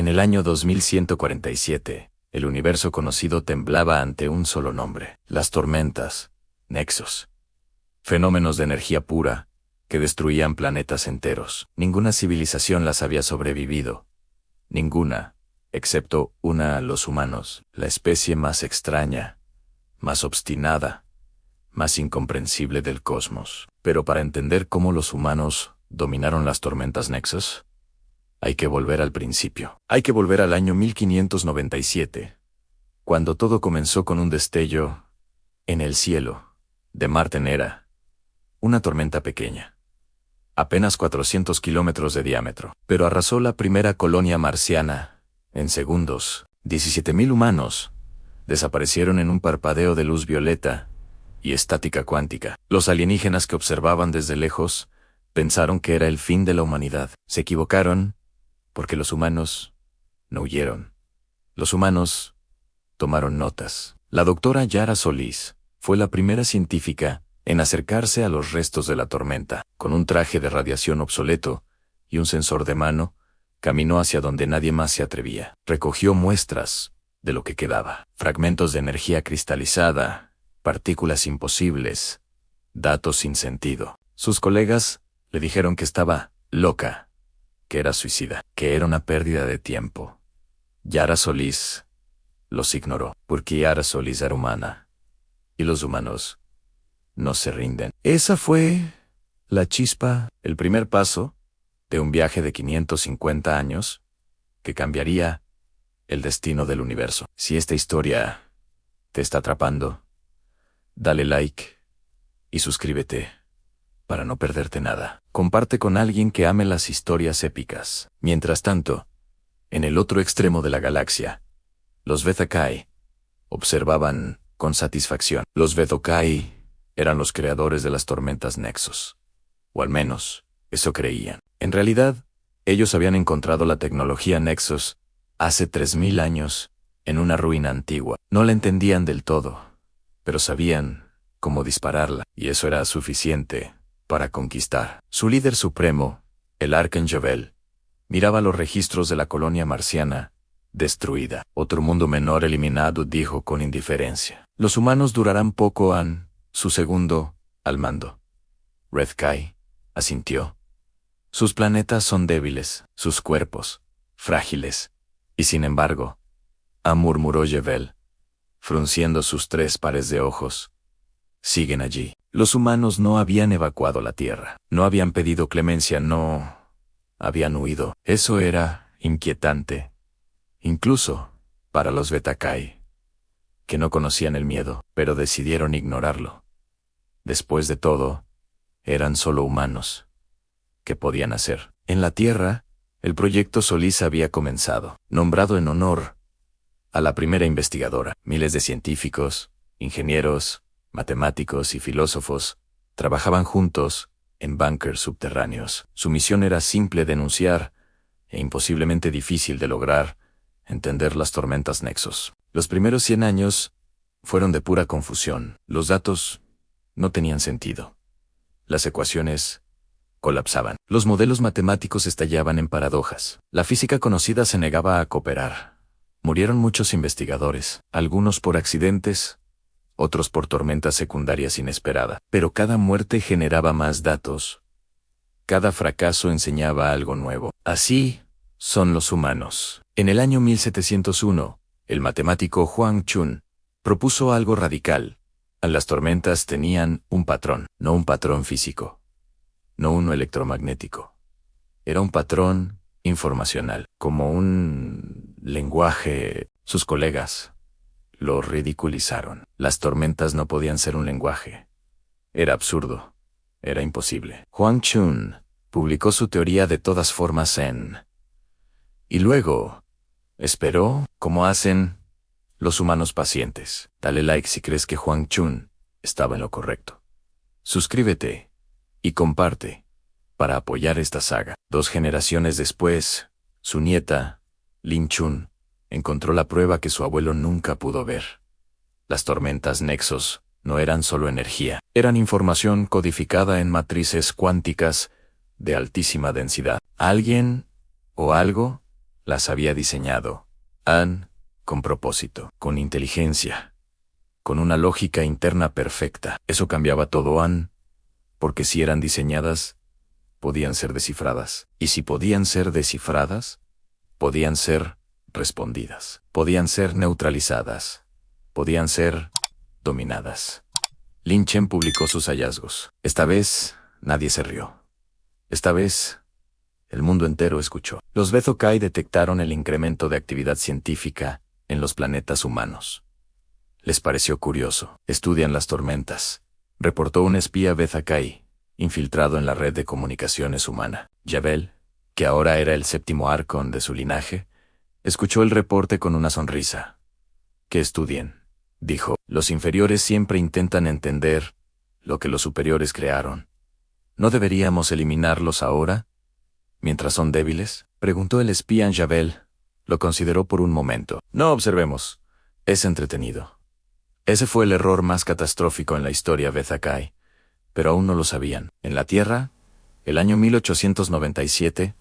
En el año 2147, el universo conocido temblaba ante un solo nombre: las tormentas, nexos. Fenómenos de energía pura, que destruían planetas enteros. Ninguna civilización las había sobrevivido. Ninguna, excepto una: los humanos, la especie más extraña, más obstinada, más incomprensible del cosmos. Pero para entender cómo los humanos dominaron las tormentas nexos, hay que volver al principio. Hay que volver al año 1597, cuando todo comenzó con un destello en el cielo de Martenera, una tormenta pequeña, apenas 400 kilómetros de diámetro, pero arrasó la primera colonia marciana. En segundos, 17.000 humanos desaparecieron en un parpadeo de luz violeta y estática cuántica. Los alienígenas que observaban desde lejos pensaron que era el fin de la humanidad. Se equivocaron, porque los humanos no huyeron. Los humanos tomaron notas. La doctora Yara Solís fue la primera científica en acercarse a los restos de la tormenta. Con un traje de radiación obsoleto y un sensor de mano, caminó hacia donde nadie más se atrevía. Recogió muestras de lo que quedaba: fragmentos de energía cristalizada, partículas imposibles, datos sin sentido. Sus colegas le dijeron que estaba loca, que era suicida, que era una pérdida de tiempo. Yara Solís los ignoró, porque Yara Solís era humana, y los humanos no se rinden. Esa fue la chispa, el primer paso de un viaje de 550 años que cambiaría el destino del universo. Si esta historia te está atrapando, dale like y suscríbete para no perderte nada. Comparte con alguien que ame las historias épicas. Mientras tanto, en el otro extremo de la galaxia, los Beta-Kai observaban con satisfacción. Los Beta-Kai eran los creadores de las tormentas nexos, o al menos eso creían. En realidad, ellos habían encontrado la tecnología Nexus hace 3.000 años en una ruina antigua. No la entendían del todo, pero sabían cómo dispararla, y eso era suficiente para conquistar. Su líder supremo, el Arcángel, miraba los registros de la colonia marciana destruida. Otro mundo menor eliminado, dijo con indiferencia. Los humanos durarán poco en su segundo al mando. Red Kai asintió. Sus planetas son débiles, sus cuerpos frágiles, y sin embargo, murmuró Jevel, frunciendo sus 3 pares de ojos, siguen allí. Los humanos no habían evacuado la Tierra, no habían pedido clemencia, no habían huido. Eso era inquietante, incluso para los Beta-Kai, que no conocían el miedo, pero decidieron ignorarlo. Después de todo, eran solo humanos. ¿Qué podían hacer? En la Tierra, el proyecto Solís había comenzado, nombrado en honor a la primera investigadora. Miles de científicos, ingenieros, matemáticos y filósofos trabajaban juntos en búnkers subterráneos. Su misión era simple: denunciar, e imposiblemente difícil de lograr, entender las tormentas nexos. Los primeros 100 años fueron de pura confusión. Los datos no tenían sentido. Las ecuaciones colapsaban. Los modelos matemáticos estallaban en paradojas. La física conocida se negaba a cooperar. Murieron muchos investigadores, algunos por accidentes, otros por tormentas secundarias inesperadas. Pero cada muerte generaba más datos. Cada fracaso enseñaba algo nuevo. Así son los humanos. En el año 1701, el matemático Huang Chun propuso algo radical. Las tormentas tenían un patrón, no un patrón físico, no uno electromagnético. Era un patrón informacional, como un lenguaje. Sus colegas lo ridiculizaron. Las tormentas no podían ser un lenguaje. Era absurdo. Era imposible. Huang Chun publicó su teoría de todas formas y luego esperó, como hacen los humanos pacientes. Dale like si crees que Huang Chun estaba en lo correcto. Suscríbete y comparte para apoyar esta saga. 2 generaciones después, su nieta, Lin Chun, encontró la prueba que su abuelo nunca pudo ver. Las tormentas nexos no eran solo energía, eran información codificada en matrices cuánticas de altísima densidad. Alguien o algo las había diseñado An con propósito, con inteligencia, con una lógica interna perfecta. Eso cambiaba todo, An, porque si eran diseñadas, podían ser descifradas. Y si podían ser descifradas, podían ser respondidas, podían ser neutralizadas, podían ser dominadas. Lin Chen publicó sus hallazgos. Esta vez, nadie se rió. Esta vez, el mundo entero escuchó. Los Bezokai detectaron el incremento de actividad científica en los planetas humanos. Les pareció curioso. Estudian las tormentas, reportó un espía Bezokai, infiltrado en la red de comunicaciones humana. Javel, que ahora era el séptimo arcón de su linaje, escuchó el reporte con una sonrisa. «Que estudien», dijo. «Los inferiores siempre intentan entender lo que los superiores crearon. ¿No deberíamos eliminarlos ahora, mientras son débiles?», preguntó el espía Javel. Lo consideró por un momento. «No observemos. Es entretenido». Ese fue el error más catastrófico en la historia Bezokai, pero aún no lo sabían. En la Tierra, el año 1897,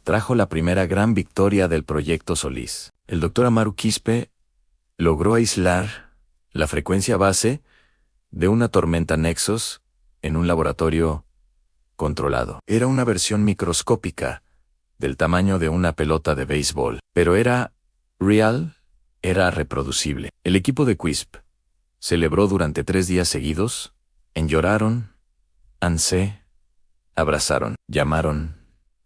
trajo la primera gran victoria del proyecto Solís. El Dr. Amaru Quispe logró aislar la frecuencia base de una tormenta Nexus en un laboratorio controlado. Era una versión microscópica del tamaño de una pelota de béisbol, pero era real, era reproducible. El equipo de Quisp celebró durante 3 días seguidos, lloraron, se abrazaron, llamaron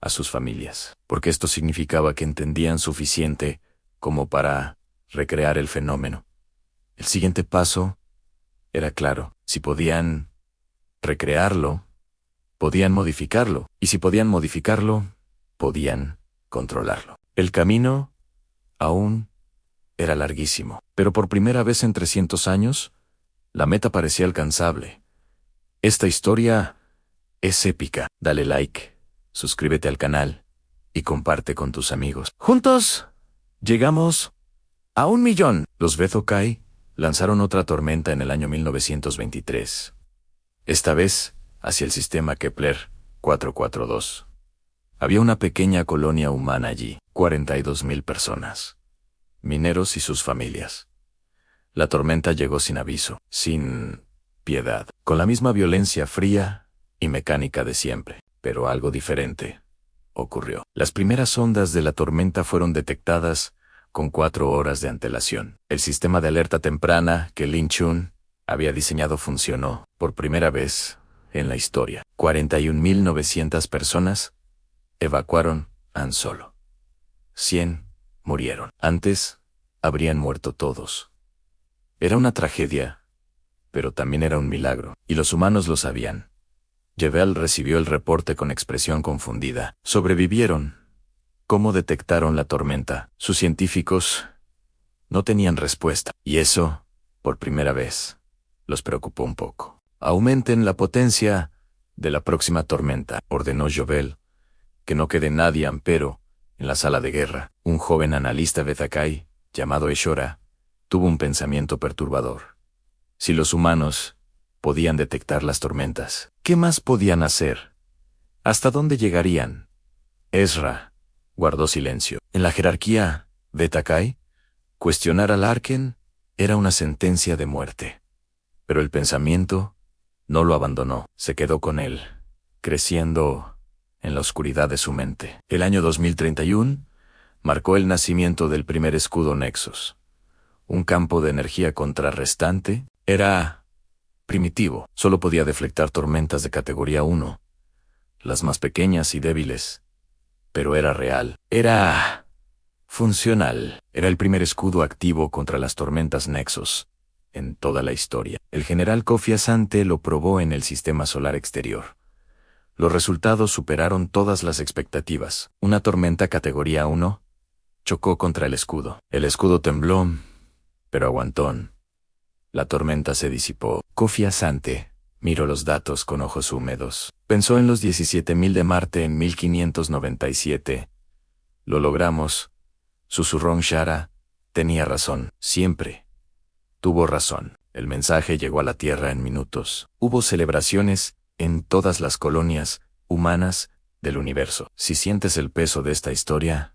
a sus familias, porque esto significaba que entendían suficiente como para recrear el fenómeno. El siguiente paso era claro. Si podían recrearlo, podían modificarlo, y si podían modificarlo, podían controlarlo. El camino aún era larguísimo, pero por primera vez en 300 años, la meta parecía alcanzable. Esta historia es épica. Dale like, suscríbete al canal y comparte con tus amigos. Juntos, llegamos a 1 millón. Los Bezokai lanzaron otra tormenta en el año 1923. Esta vez, hacia el sistema Kepler 442. Había una pequeña colonia humana allí, 42,000 personas. Mineros y sus familias. La tormenta llegó sin aviso, sin piedad, con la misma violencia fría y mecánica de siempre. Pero algo diferente ocurrió. Las primeras ondas de la tormenta fueron detectadas con 4 horas de antelación. El sistema de alerta temprana que Lin Chun había diseñado funcionó por primera vez en la historia. 41,900 personas evacuaron Han Solo. 100 murieron. Antes, habrían muerto todos. Era una tragedia, pero también era un milagro, y los humanos lo sabían. Javel recibió el reporte con expresión confundida. ¿Sobrevivieron? ¿Cómo detectaron la tormenta? Sus científicos no tenían respuesta, y eso, por primera vez, los preocupó un poco. Aumenten la potencia de la próxima tormenta, ordenó Javel. Que no quede nadie ampero en la sala de guerra. Un joven analista Bezokai, llamado Eshora, tuvo un pensamiento perturbador. Si los humanos podían detectar las tormentas, ¿qué más podían hacer? ¿Hasta dónde llegarían? Ezra guardó silencio. En la jerarquía Bezokai, cuestionar al Arken era una sentencia de muerte. Pero el pensamiento no lo abandonó, se quedó con él, creciendo en la oscuridad de su mente. El año 2031 marcó el nacimiento del primer escudo Nexus. Un campo de energía contrarrestante. Era primitivo, solo podía deflectar tormentas de categoría 1, las más pequeñas y débiles. Pero era real, era funcional. Era el primer escudo activo contra las tormentas Nexus en toda la historia. El general Kofi Asante lo probó en el sistema solar exterior. Los resultados superaron todas las expectativas. Una tormenta categoría 1 chocó contra el escudo. El escudo tembló, pero aguantó. La tormenta se disipó. Kofi Asante miró los datos con ojos húmedos. Pensó en los 17,000 de Marte en 1597. Lo logramos, susurró Nshara. Tenía razón, siempre. Tuvo razón. El mensaje llegó a la Tierra en minutos. Hubo celebraciones en todas las colonias humanas del universo. Si sientes el peso de esta historia,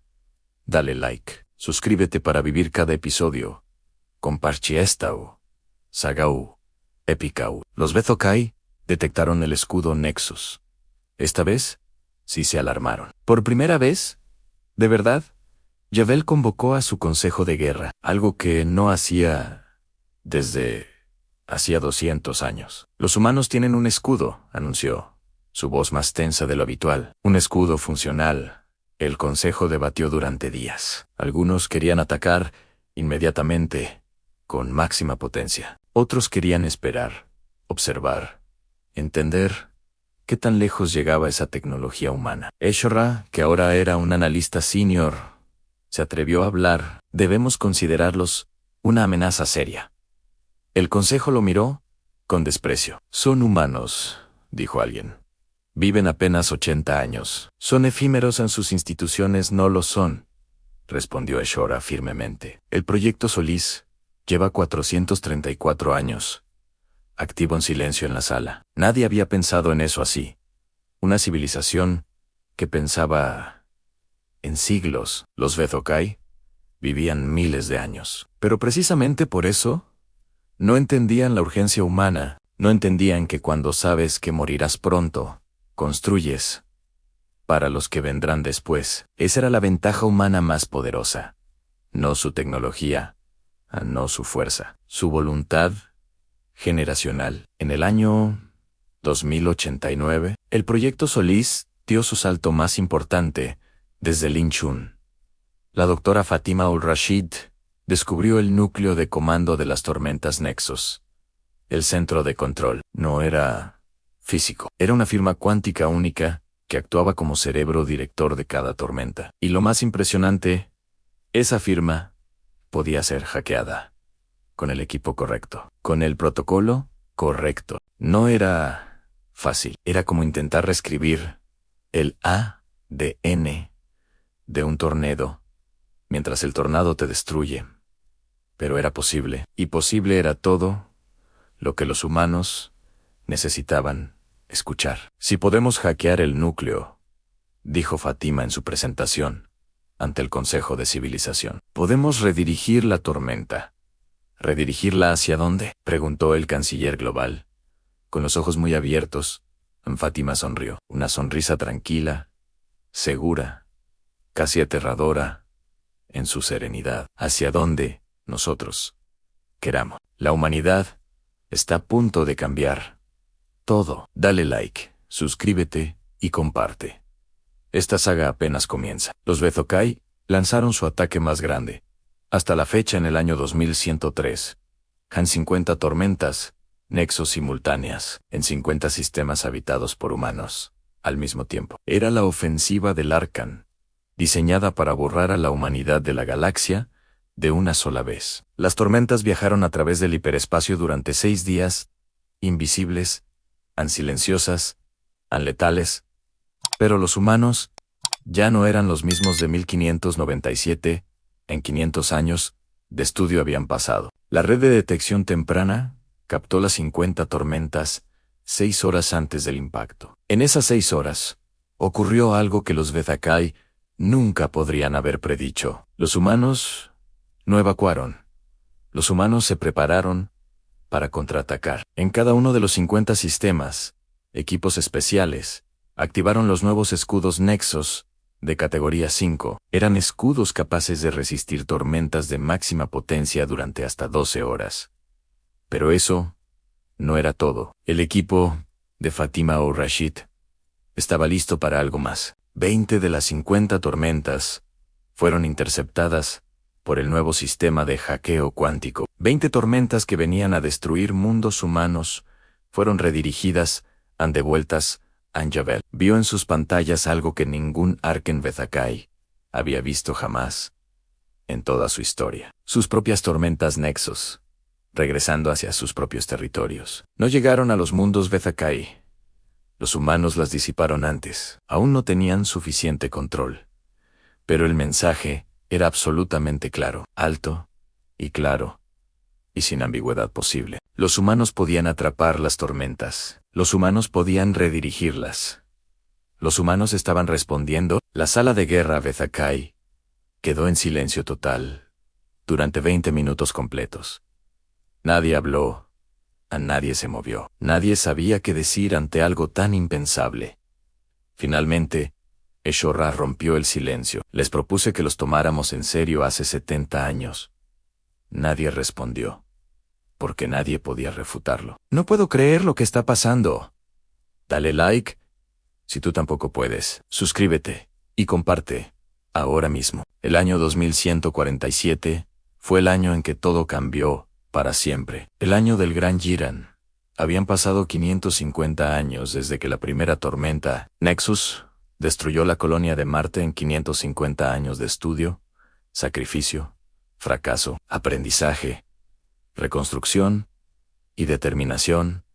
Dale like. Suscríbete para vivir cada episodio. Comparti esta Sagau. Epicau. Los Bezokai detectaron el escudo Nexus. Esta vez, sí se alarmaron. Por primera vez, de verdad, Javel convocó a su consejo de guerra, algo que no hacía desde hacía 200 años. Los humanos tienen un escudo, anunció, su voz más tensa de lo habitual. Un escudo funcional. El consejo debatió durante días. Algunos querían atacar inmediatamente, con máxima potencia. Otros querían esperar, observar, entender qué tan lejos llegaba esa tecnología humana. Eshora, que ahora era un analista senior, se atrevió a hablar. Debemos considerarlos una amenaza seria. El consejo lo miró con desprecio. Son humanos, dijo alguien. Viven apenas 80 años. Son efímeros en sus instituciones, no lo son, respondió Eshora firmemente. El proyecto Solís lleva 434 años, activo en silencio en la sala. Nadie había pensado en eso así. Una civilización que pensaba en siglos. Los Bezokai vivían miles de años. Pero precisamente por eso, no entendían la urgencia humana. No entendían que cuando sabes que morirás pronto, construyes para los que vendrán después. Esa era la ventaja humana más poderosa. No su tecnología, no su fuerza, su voluntad generacional. En el año 2089, el proyecto Solís dio su salto más importante desde Lin Chun. La doctora Fatima Al-Rashid descubrió el núcleo de comando de las tormentas Nexus. El centro de control no era físico, era una firma cuántica única que actuaba como cerebro director de cada tormenta. Y lo más impresionante, esa firma podía ser hackeada con el equipo correcto, con el protocolo correcto. No era fácil, era como intentar reescribir el ADN de un tornado mientras el tornado te destruye. Pero era posible, y posible era todo lo que los humanos necesitaban escuchar. Si podemos hackear el núcleo, dijo Fatima en su presentación ante el Consejo de Civilización, podemos redirigir la tormenta. ¿Redirigirla hacia dónde?, preguntó el canciller global. Con los ojos muy abiertos, Fátima sonrió. Una sonrisa tranquila, segura, casi aterradora, en su serenidad. Hacia dónde nosotros queramos. La humanidad está a punto de cambiar todo. Dale like, suscríbete y comparte. Esta saga apenas comienza. Los Bezokai lanzaron su ataque más grande. Hasta la fecha, en el año 2103, han 50 tormentas Nexus simultáneas en 50 sistemas habitados por humanos al mismo tiempo. Era la ofensiva del Arcan, diseñada para borrar a la humanidad de la galaxia de una sola vez. Las tormentas viajaron a través del hiperespacio durante 6 días, invisibles, silenciosas, letales. Pero los humanos ya no eran los mismos de 1597, en 500 años de estudio habían pasado. La red de detección temprana captó las 50 tormentas 6 horas antes del impacto. En esas 6 horas, ocurrió algo que los Bezokai nunca podrían haber predicho. Los humanos no evacuaron. Los humanos se prepararon para contraatacar. En cada uno de los 50 sistemas, equipos especiales activaron los nuevos escudos Nexus de categoría 5. Eran escudos capaces de resistir tormentas de máxima potencia durante hasta 12 horas. Pero eso no era todo. El equipo de Fatima Al-Rashid estaba listo para algo más. 20 de las 50 tormentas fueron interceptadas por el nuevo sistema de hackeo cuántico. 20 tormentas que venían a destruir mundos humanos fueron redirigidas, devueltas a Javel. Vio en sus pantallas algo que ningún Arken Bezokai había visto jamás en toda su historia. Sus propias tormentas Nexus, regresando hacia sus propios territorios. No llegaron a los mundos Bezokai. Los humanos las disiparon antes. Aún no tenían suficiente control. Pero el mensaje era absolutamente claro, alto y claro, y sin ambigüedad posible. Los humanos podían atrapar las tormentas. Los humanos podían redirigirlas. Los humanos estaban respondiendo. La sala de guerra Bezokai Quedó en silencio total durante 20 minutos completos. Nadie habló, a nadie se movió. Nadie sabía qué decir ante algo tan impensable. Finalmente, Eshorra rompió el silencio. Les propuse que los tomáramos en serio hace 70 años. Nadie respondió, porque nadie podía refutarlo. No puedo creer lo que está pasando. Dale like, si tú tampoco puedes. Suscríbete y comparte, ahora mismo. El año 2147 fue el año en que todo cambió, para siempre. El año del Gran Jiran. Habían pasado 550 años desde que la primera tormenta, Nexus, destruyó la colonia de Marte en 550 años de estudio, sacrificio, fracaso, aprendizaje, reconstrucción y determinación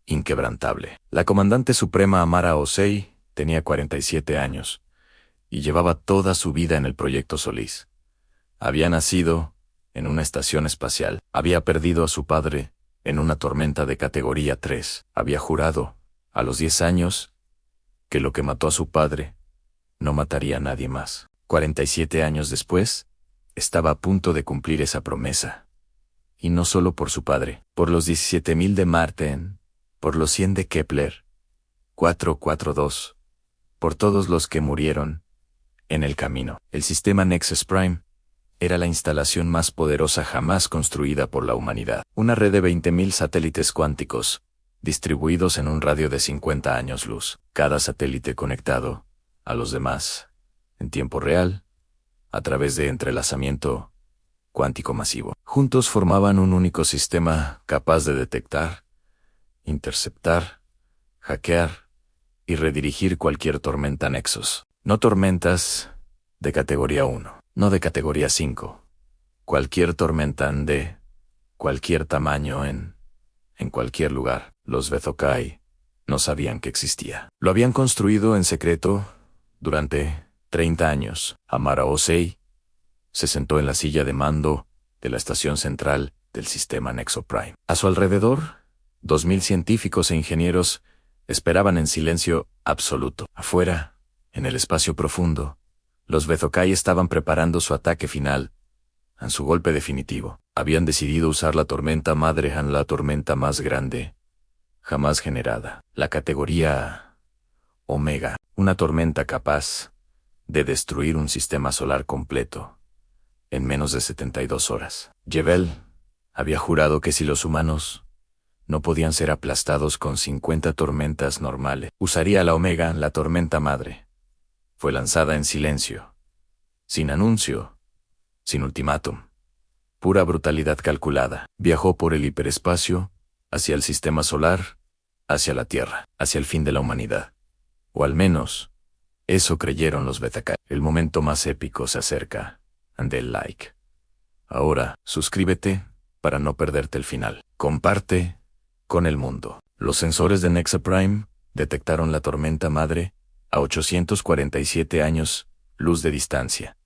inquebrantable. La comandante suprema Amara Osei tenía 47 años y llevaba toda su vida en el proyecto Solís. Había nacido en una estación espacial. Había perdido a su padre en una tormenta de categoría 3. Había jurado, a los 10 años, que lo que mató a su padre no mataría a nadie más. 47 años después, estaba a punto de cumplir esa promesa. Y no solo por su padre, por los 17.000 de Marten, por los 100 de Kepler, 442, por todos los que murieron en el camino. El sistema Nexus Prime era la instalación más poderosa jamás construida por la humanidad. Una red de 20.000 satélites cuánticos, distribuidos en un radio de 50 años luz. Cada satélite conectado a los demás, en tiempo real, a través de entrelazamiento cuántico masivo. Juntos formaban un único sistema capaz de detectar, interceptar, hackear y redirigir cualquier tormenta Nexus. No tormentas de categoría 1, no de categoría 5. Cualquier tormenta de cualquier tamaño en cualquier lugar. Los Bezokai no sabían que existía. Lo habían construido en secreto durante 30 años. Amara Osei se sentó en la silla de mando de la estación central del sistema Nexo Prime. A su alrededor, 2.000 científicos e ingenieros esperaban en silencio absoluto. Afuera, en el espacio profundo, los Bezokai estaban preparando su ataque final, en su golpe definitivo. Habían decidido usar la tormenta madre en la tormenta más grande jamás generada. La categoría Omega, una tormenta capaz de destruir un sistema solar completo en menos de 72 horas. Jebel había jurado que si los humanos no podían ser aplastados con 50 tormentas normales, usaría la Omega, la tormenta madre. Fue lanzada en silencio, sin anuncio, sin ultimátum. Pura brutalidad calculada. Viajó por el hiperespacio, hacia el sistema solar, hacia la Tierra, hacia el fin de la humanidad. O al menos, eso creyeron los Bezokai. El momento más épico se acerca. Ande el like. Ahora, suscríbete para no perderte el final. Comparte con el mundo. Los sensores de Nexa Prime detectaron la tormenta madre a 847 años luz de distancia.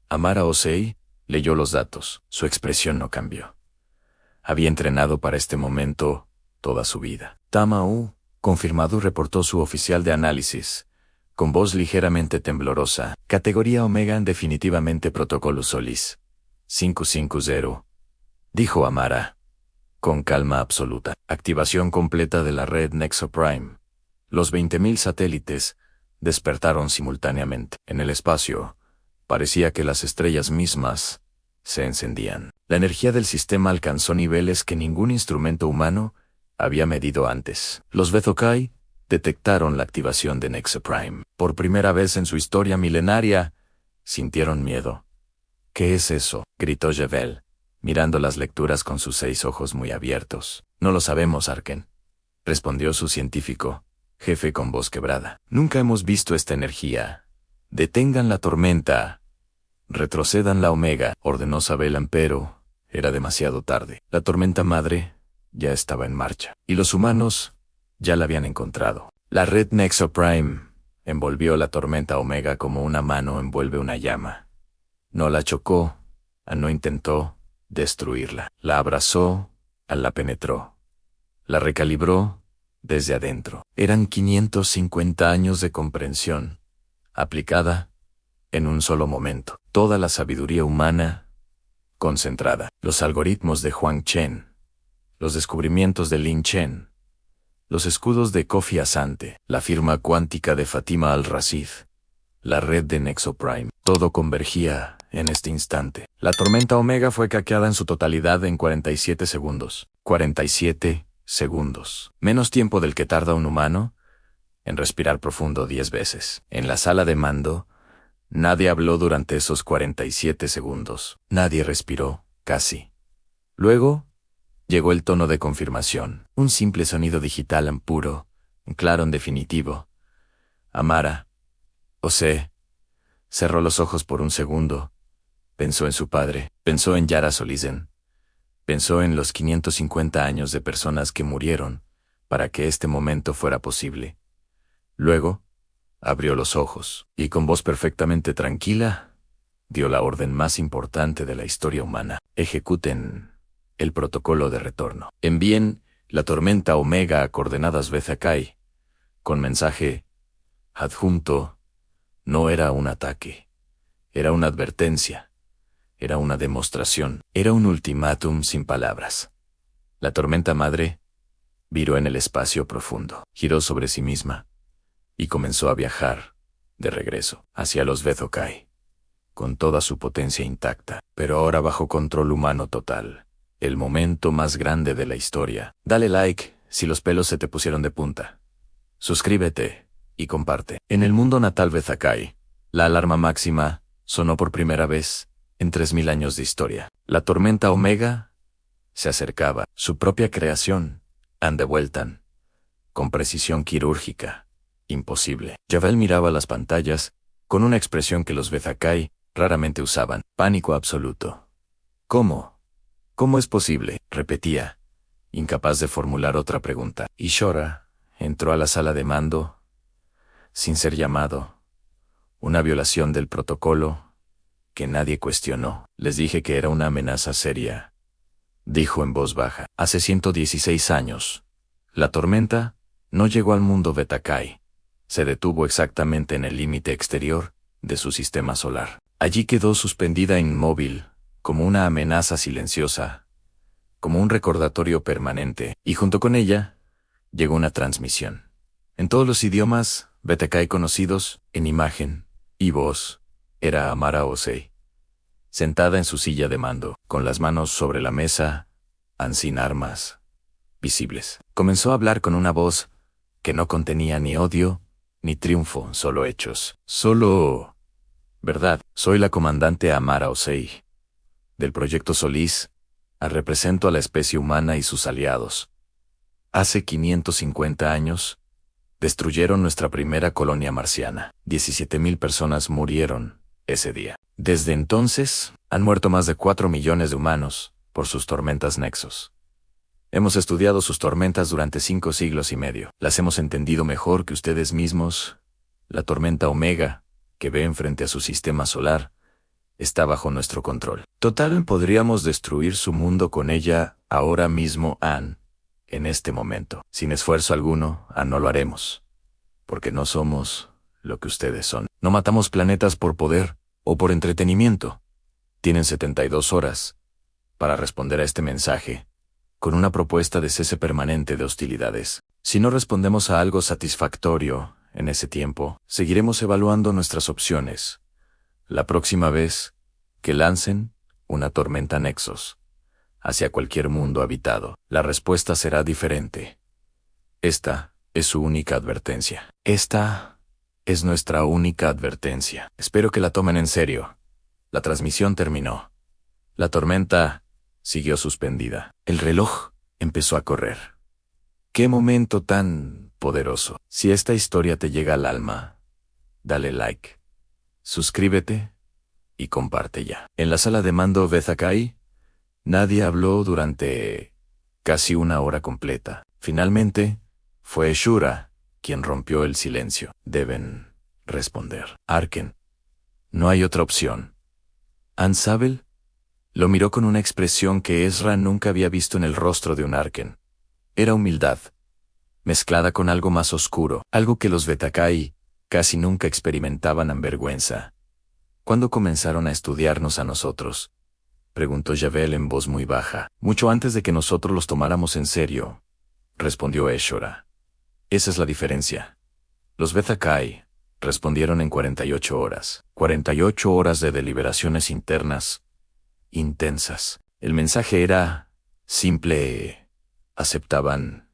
Amara Osei leyó los datos. Su expresión no cambió. Había entrenado para este momento toda su vida. Tamau, confirmado, reportó su oficial de análisis, con voz ligeramente temblorosa. Categoría Omega, definitivamente protocolo Solís. 550, dijo Amara, con calma absoluta. Activación completa de la red Nexo Prime. Los 20.000 satélites despertaron simultáneamente. En el espacio, parecía que las estrellas mismas se encendían. La energía del sistema alcanzó niveles que ningún instrumento humano había medido antes. Los Bezokai detectaron la activación de Nexo Prime. Por primera vez en su historia milenaria, sintieron miedo. ¿Qué es eso?, gritó Jebel, mirando las lecturas con sus 6 ojos muy abiertos. No lo sabemos, Arken, respondió su científico jefe con voz quebrada. Nunca hemos visto esta energía. Detengan la tormenta. Retrocedan la Omega, ordenó Sabelan, pero era demasiado tarde. La tormenta madre ya estaba en marcha, y los humanos ya la habían encontrado. La red Nexo Prime envolvió la tormenta Omega como una mano envuelve una llama. No la chocó, no intentó destruirla. La abrazó, la penetró. La recalibró desde adentro. Eran 550 años de comprensión aplicada en un solo momento. Toda la sabiduría humana concentrada. Los algoritmos de Huang Chen, los descubrimientos de Lin Chen, los escudos de Kofi Asante, la firma cuántica de Fatima al-Rashid, la red de Nexo Prime. Todo convergía en este instante. La tormenta Omega fue hackeada en su totalidad en 47 segundos. 47 segundos. Menos tiempo del que tarda un humano en respirar profundo 10 veces. En la sala de mando, nadie habló durante esos 47 segundos. Nadie respiró, casi. Luego, llegó el tono de confirmación. Un simple sonido digital en puro, claro en definitivo. Amara, Ose, cerró los ojos por un segundo. Pensó en su padre, pensó en Yara Solizen. Pensó en los 550 años de personas que murieron para que este momento fuera posible. Luego, abrió los ojos y con voz perfectamente tranquila, dio la orden más importante de la historia humana. Ejecuten el protocolo de retorno. Envíen la tormenta Omega a coordenadas Bezakai, con mensaje adjunto. No era un ataque, era una advertencia. Era una demostración, era un ultimátum sin palabras. La tormenta madre viró en el espacio profundo, giró sobre sí misma y comenzó a viajar, de regreso, hacia los Bezokai, con toda su potencia intacta, pero ahora bajo control humano total. El momento más grande de la historia. Dale like si los pelos se te pusieron de punta. Suscríbete y comparte. En el mundo natal Bezakai, la alarma máxima sonó por primera vez en 3000 años de historia. La tormenta Omega se acercaba. Su propia creación, Andevueltan, con precisión quirúrgica. Imposible. Javel miraba las pantallas con una expresión que los Bezakai raramente usaban. Pánico absoluto. ¿Cómo? ¿Cómo es posible? Repetía, incapaz de formular otra pregunta. Y Shora entró a la sala de mando, sin ser llamado. Una violación del protocolo que nadie cuestionó. Les dije que era una amenaza seria, dijo en voz baja. Hace 116 años, la tormenta no llegó al mundo Bezakai. Se detuvo exactamente en el límite exterior de su sistema solar. Allí quedó suspendida e inmóvil, como una amenaza silenciosa, como un recordatorio permanente, y junto con ella llegó una transmisión. En todos los idiomas Bezakai conocidos, en imagen y voz, era Amara Osei, sentada en su silla de mando, con las manos sobre la mesa, sin armas visibles. Comenzó a hablar con una voz que no contenía ni odio ni triunfo, solo hechos. Solo verdad. Soy la comandante Amara Osei, del proyecto Solís. Represento a la especie humana y sus aliados. Hace 550 años, destruyeron nuestra primera colonia marciana. 17.000 personas murieron ese día. Desde entonces, han muerto más de 4 millones de humanos por sus tormentas nexos. Hemos estudiado sus tormentas durante 5 siglos y medio. Las hemos entendido mejor que ustedes mismos. La tormenta Omega, que ven frente a su sistema solar, está bajo nuestro control. Total, podríamos destruir su mundo con ella ahora mismo, en este momento. Sin esfuerzo alguno, no lo haremos. Porque no somos lo que ustedes son. No matamos planetas por poder o por entretenimiento. Tienen 72 horas para responder a este mensaje, con una propuesta de cese permanente de hostilidades. Si no respondemos a algo satisfactorio en ese tiempo, seguiremos evaluando nuestras opciones. La próxima vez que lancen una tormenta nexos hacia cualquier mundo habitado, la respuesta será diferente. Esta es su única advertencia. Esta es nuestra única advertencia. Espero que la tomen en serio. La transmisión terminó. La tormenta siguió suspendida. El reloj empezó a correr. ¡Qué momento tan poderoso! Si esta historia te llega al alma, dale like, suscríbete y comparte ya. En la sala de mando Bezakai, nadie habló durante casi una hora completa. Finalmente, fue Shura quien rompió el silencio. Deben responder. Arken. No hay otra opción. Ansabel lo miró con una expresión que Ezra nunca había visto en el rostro de un Arken. Era humildad, mezclada con algo más oscuro, algo que los Bezakai casi nunca experimentaban en vergüenza. ¿Cuándo comenzaron a estudiarnos a nosotros?, preguntó Javel en voz muy baja. Mucho antes de que nosotros los tomáramos en serio, respondió Eshora. Esa es la diferencia. Los Betakai respondieron en 48 horas. 48 horas de deliberaciones internas, intensas. El mensaje era simple. Aceptaban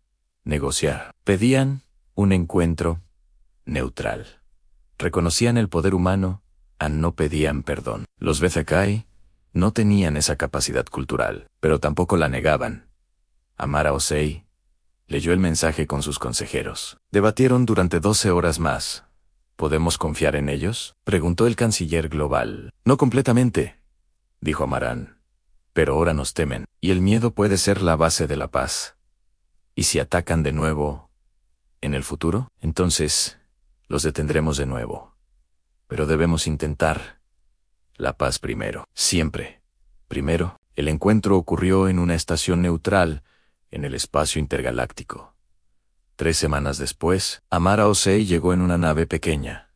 negociar. Pedían un encuentro neutral. Reconocían el poder humano, no pedían perdón. Los Betakai no tenían esa capacidad cultural, pero tampoco la negaban. Amara Osei leyó el mensaje con sus consejeros. Debatieron durante 12 horas más. ¿Podemos confiar en ellos?, preguntó el canciller global. No completamente, dijo Amaran. Pero ahora nos temen, y el miedo puede ser la base de la paz. ¿Y si atacan de nuevo en el futuro? Entonces los detendremos de nuevo. Pero debemos intentar la paz primero. Siempre. Primero. El encuentro ocurrió en una estación neutral en el espacio intergaláctico. 3 semanas después, Amara Osei llegó en una nave pequeña,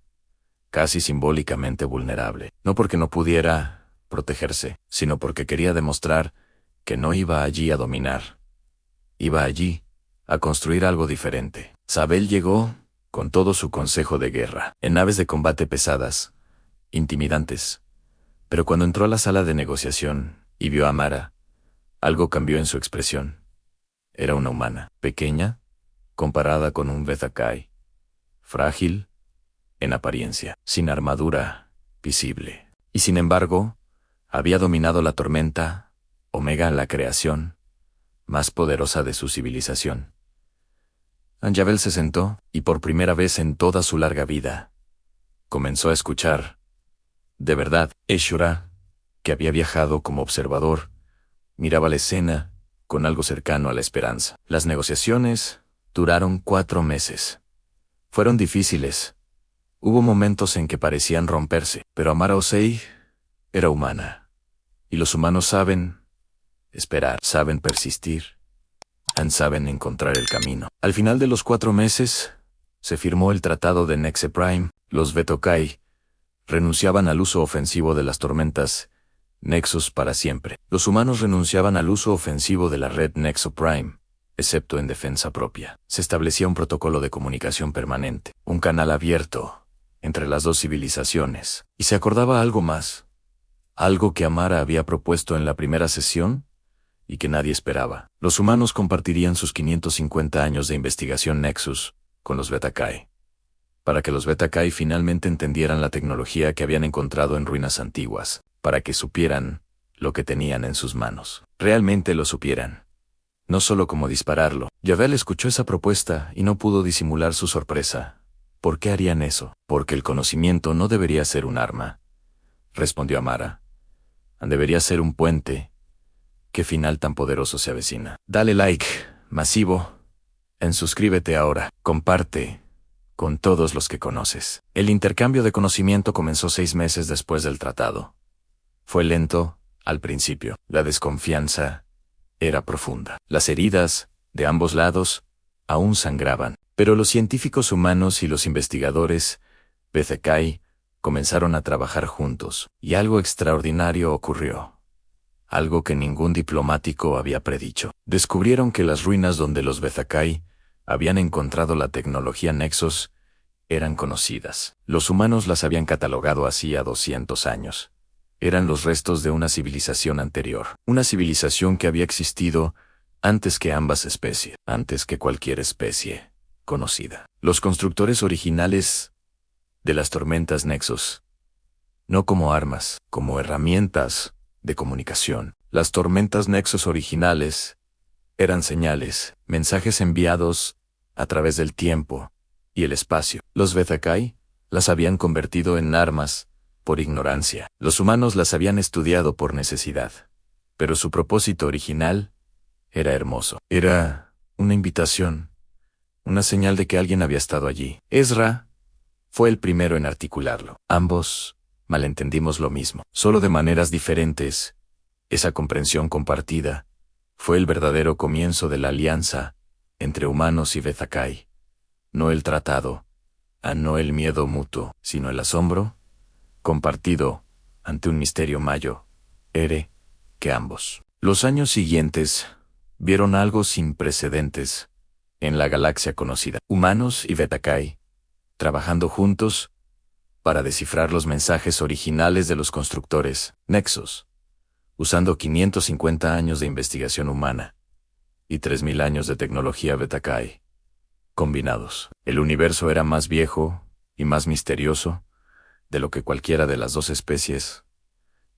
casi simbólicamente vulnerable. No porque no pudiera protegerse, sino porque quería demostrar que no iba allí a dominar. Iba allí a construir algo diferente. Zabel llegó con todo su consejo de guerra, en naves de combate pesadas, intimidantes. Pero cuando entró a la sala de negociación y vio a Amara, algo cambió en su expresión. Era una humana, pequeña, comparada con un Betakai, frágil, en apariencia, sin armadura visible. Y sin embargo, había dominado la tormenta, Omega, la creación más poderosa de su civilización. Anjabel se sentó, y por primera vez en toda su larga vida, comenzó a escuchar. De verdad, Eshora, que había viajado como observador, miraba la escena con algo cercano a la esperanza. Las negociaciones duraron 4 meses. Fueron difíciles. Hubo momentos en que parecían romperse, pero Amara Osei era humana. Y los humanos saben esperar, saben persistir, saben encontrar el camino. Al final de los 4 meses, se firmó el Tratado de Nexe Prime. Los Betokai renunciaban al uso ofensivo de las tormentas Nexus para siempre. Los humanos renunciaban al uso ofensivo de la red Nexo Prime, excepto en defensa propia. Se establecía un protocolo de comunicación permanente, un canal abierto entre las dos civilizaciones. Y se acordaba algo más, algo que Amara había propuesto en la primera sesión y que nadie esperaba. Los humanos compartirían sus 550 años de investigación Nexus con los Betakai, para que los Betakai finalmente entendieran la tecnología que habían encontrado en ruinas antiguas, para que supieran lo que tenían en sus manos. Realmente lo supieran. No solo cómo dispararlo. Javel escuchó esa propuesta y no pudo disimular su sorpresa. ¿Por qué harían eso? Porque el conocimiento no debería ser un arma, respondió Amara. Debería ser un puente. ¿Qué final tan poderoso se avecina? Dale like, masivo. Suscríbete ahora. Comparte con todos los que conoces. El intercambio de conocimiento comenzó 6 meses después del tratado. Fue lento al principio. La desconfianza era profunda. Las heridas, de ambos lados, aún sangraban. Pero los científicos humanos y los investigadores, Betakai, comenzaron a trabajar juntos, y algo extraordinario ocurrió. Algo que ningún diplomático había predicho. Descubrieron que las ruinas donde los Betakai habían encontrado la tecnología Nexus eran conocidas. Los humanos las habían catalogado hacía 200 años. Eran los restos de una civilización anterior. Una civilización que había existido antes que ambas especies, antes que cualquier especie conocida. Los constructores originales de las tormentas Nexus, no como armas, como herramientas de comunicación. Las tormentas Nexus originales eran señales, mensajes enviados a través del tiempo y el espacio. Los Betakai las habían convertido en armas por ignorancia. Los humanos las habían estudiado por necesidad. Pero su propósito original era hermoso. Era una invitación, una señal de que alguien había estado allí. Ezra fue el primero en articularlo. Ambos malentendimos lo mismo, solo de maneras diferentes. Esa comprensión compartida fue el verdadero comienzo de la alianza entre humanos y Betakai. No el tratado, no el miedo mutuo, sino el asombro compartido ante un misterio mayor que ambos. Los años siguientes vieron algo sin precedentes en la galaxia conocida. Humanos y Beta-Cae, trabajando juntos para descifrar los mensajes originales de los constructores Nexus, usando 550 años de investigación humana y 3000 años de tecnología Beta-Cae combinados. El universo era más viejo y más misterioso de lo que cualquiera de las dos especies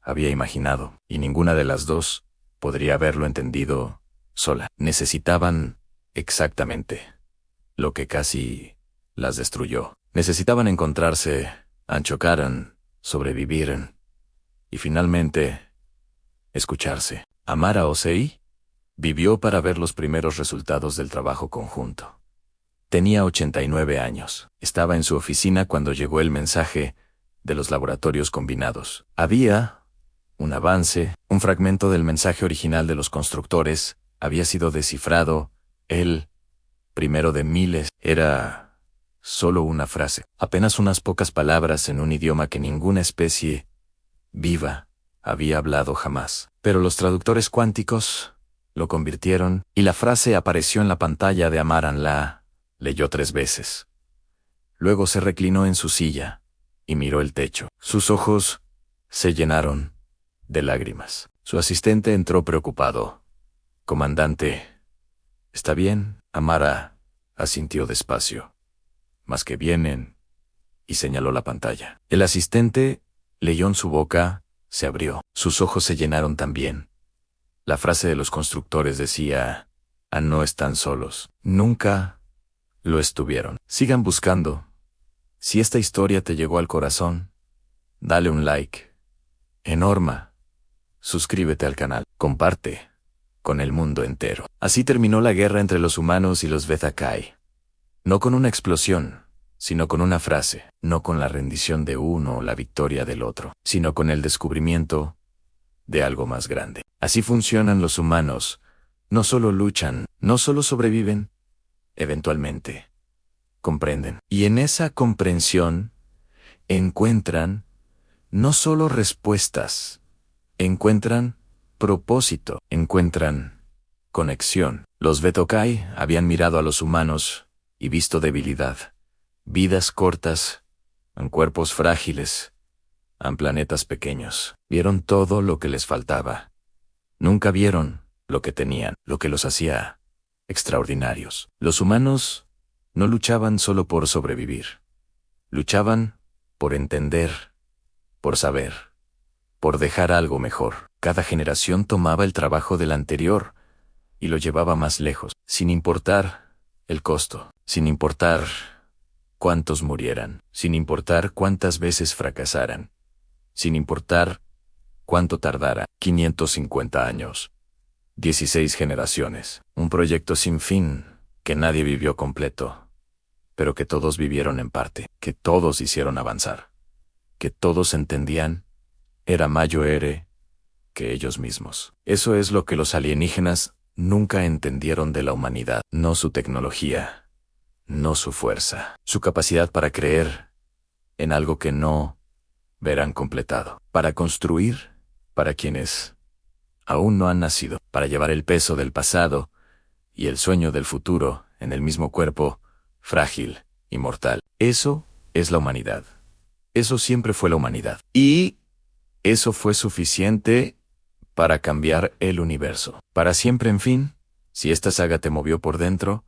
había imaginado, y ninguna de las dos podría haberlo entendido sola. Necesitaban exactamente lo que casi las destruyó. Necesitaban encontrarse, chocaran, sobreviviran y finalmente escucharse. Amara Osei vivió para ver los primeros resultados del trabajo conjunto. Tenía 89 años. Estaba en su oficina cuando llegó el mensaje de los laboratorios combinados. Había un avance, un fragmento del mensaje original de los constructores había sido descifrado. El primero de miles era solo una frase, apenas unas pocas palabras en un idioma que ninguna especie viva había hablado jamás. Pero los traductores cuánticos lo convirtieron y la frase apareció en la pantalla de Amaran. La leyó 3 veces. Luego se reclinó en su silla y miró el techo. Sus ojos se llenaron de lágrimas. Su asistente entró preocupado. «Comandante, ¿está bien?» Amara asintió despacio. «Más que vienen», y señaló la pantalla. El asistente leyó en su boca, se abrió. Sus ojos se llenaron también. La frase de los constructores decía: «No están solos. Nunca lo estuvieron. Sigan buscando. Si esta historia te llegó al corazón, dale un like enorme. Suscríbete al canal. Comparte con el mundo entero». Así terminó la guerra entre los humanos y los Beta-Cae. No con una explosión, sino con una frase. No con la rendición de uno o la victoria del otro, sino con el descubrimiento de algo más grande. Así funcionan los humanos. No solo luchan, no solo sobreviven, eventualmente comprenden. Y en esa comprensión encuentran no solo respuestas, encuentran propósito, encuentran conexión. Los Beta-Cae habían mirado a los humanos y visto debilidad, vidas cortas, en cuerpos frágiles, en planetas pequeños. Vieron todo lo que les faltaba. Nunca vieron lo que tenían, lo que los hacía extraordinarios. Los humanos no luchaban solo por sobrevivir. Luchaban por entender, por saber, por dejar algo mejor. Cada generación tomaba el trabajo de la anterior y lo llevaba más lejos, sin importar el costo, sin importar cuántos murieran, sin importar cuántas veces fracasaran, sin importar cuánto tardara. 550 años, 16 generaciones, un proyecto sin fin que nadie vivió completo, pero que todos vivieron en parte, que todos hicieron avanzar, que todos entendían era mayor que ellos mismos. Eso es lo que los alienígenas nunca entendieron de la humanidad, no su tecnología, no su fuerza, su capacidad para creer en algo que no verán completado, para construir para quienes aún no han nacido, para llevar el peso del pasado y el sueño del futuro en el mismo cuerpo, frágil y mortal. Eso es la humanidad. Eso siempre fue la humanidad. Y eso fue suficiente para cambiar el universo. Para siempre, en fin. Si esta saga te movió por dentro,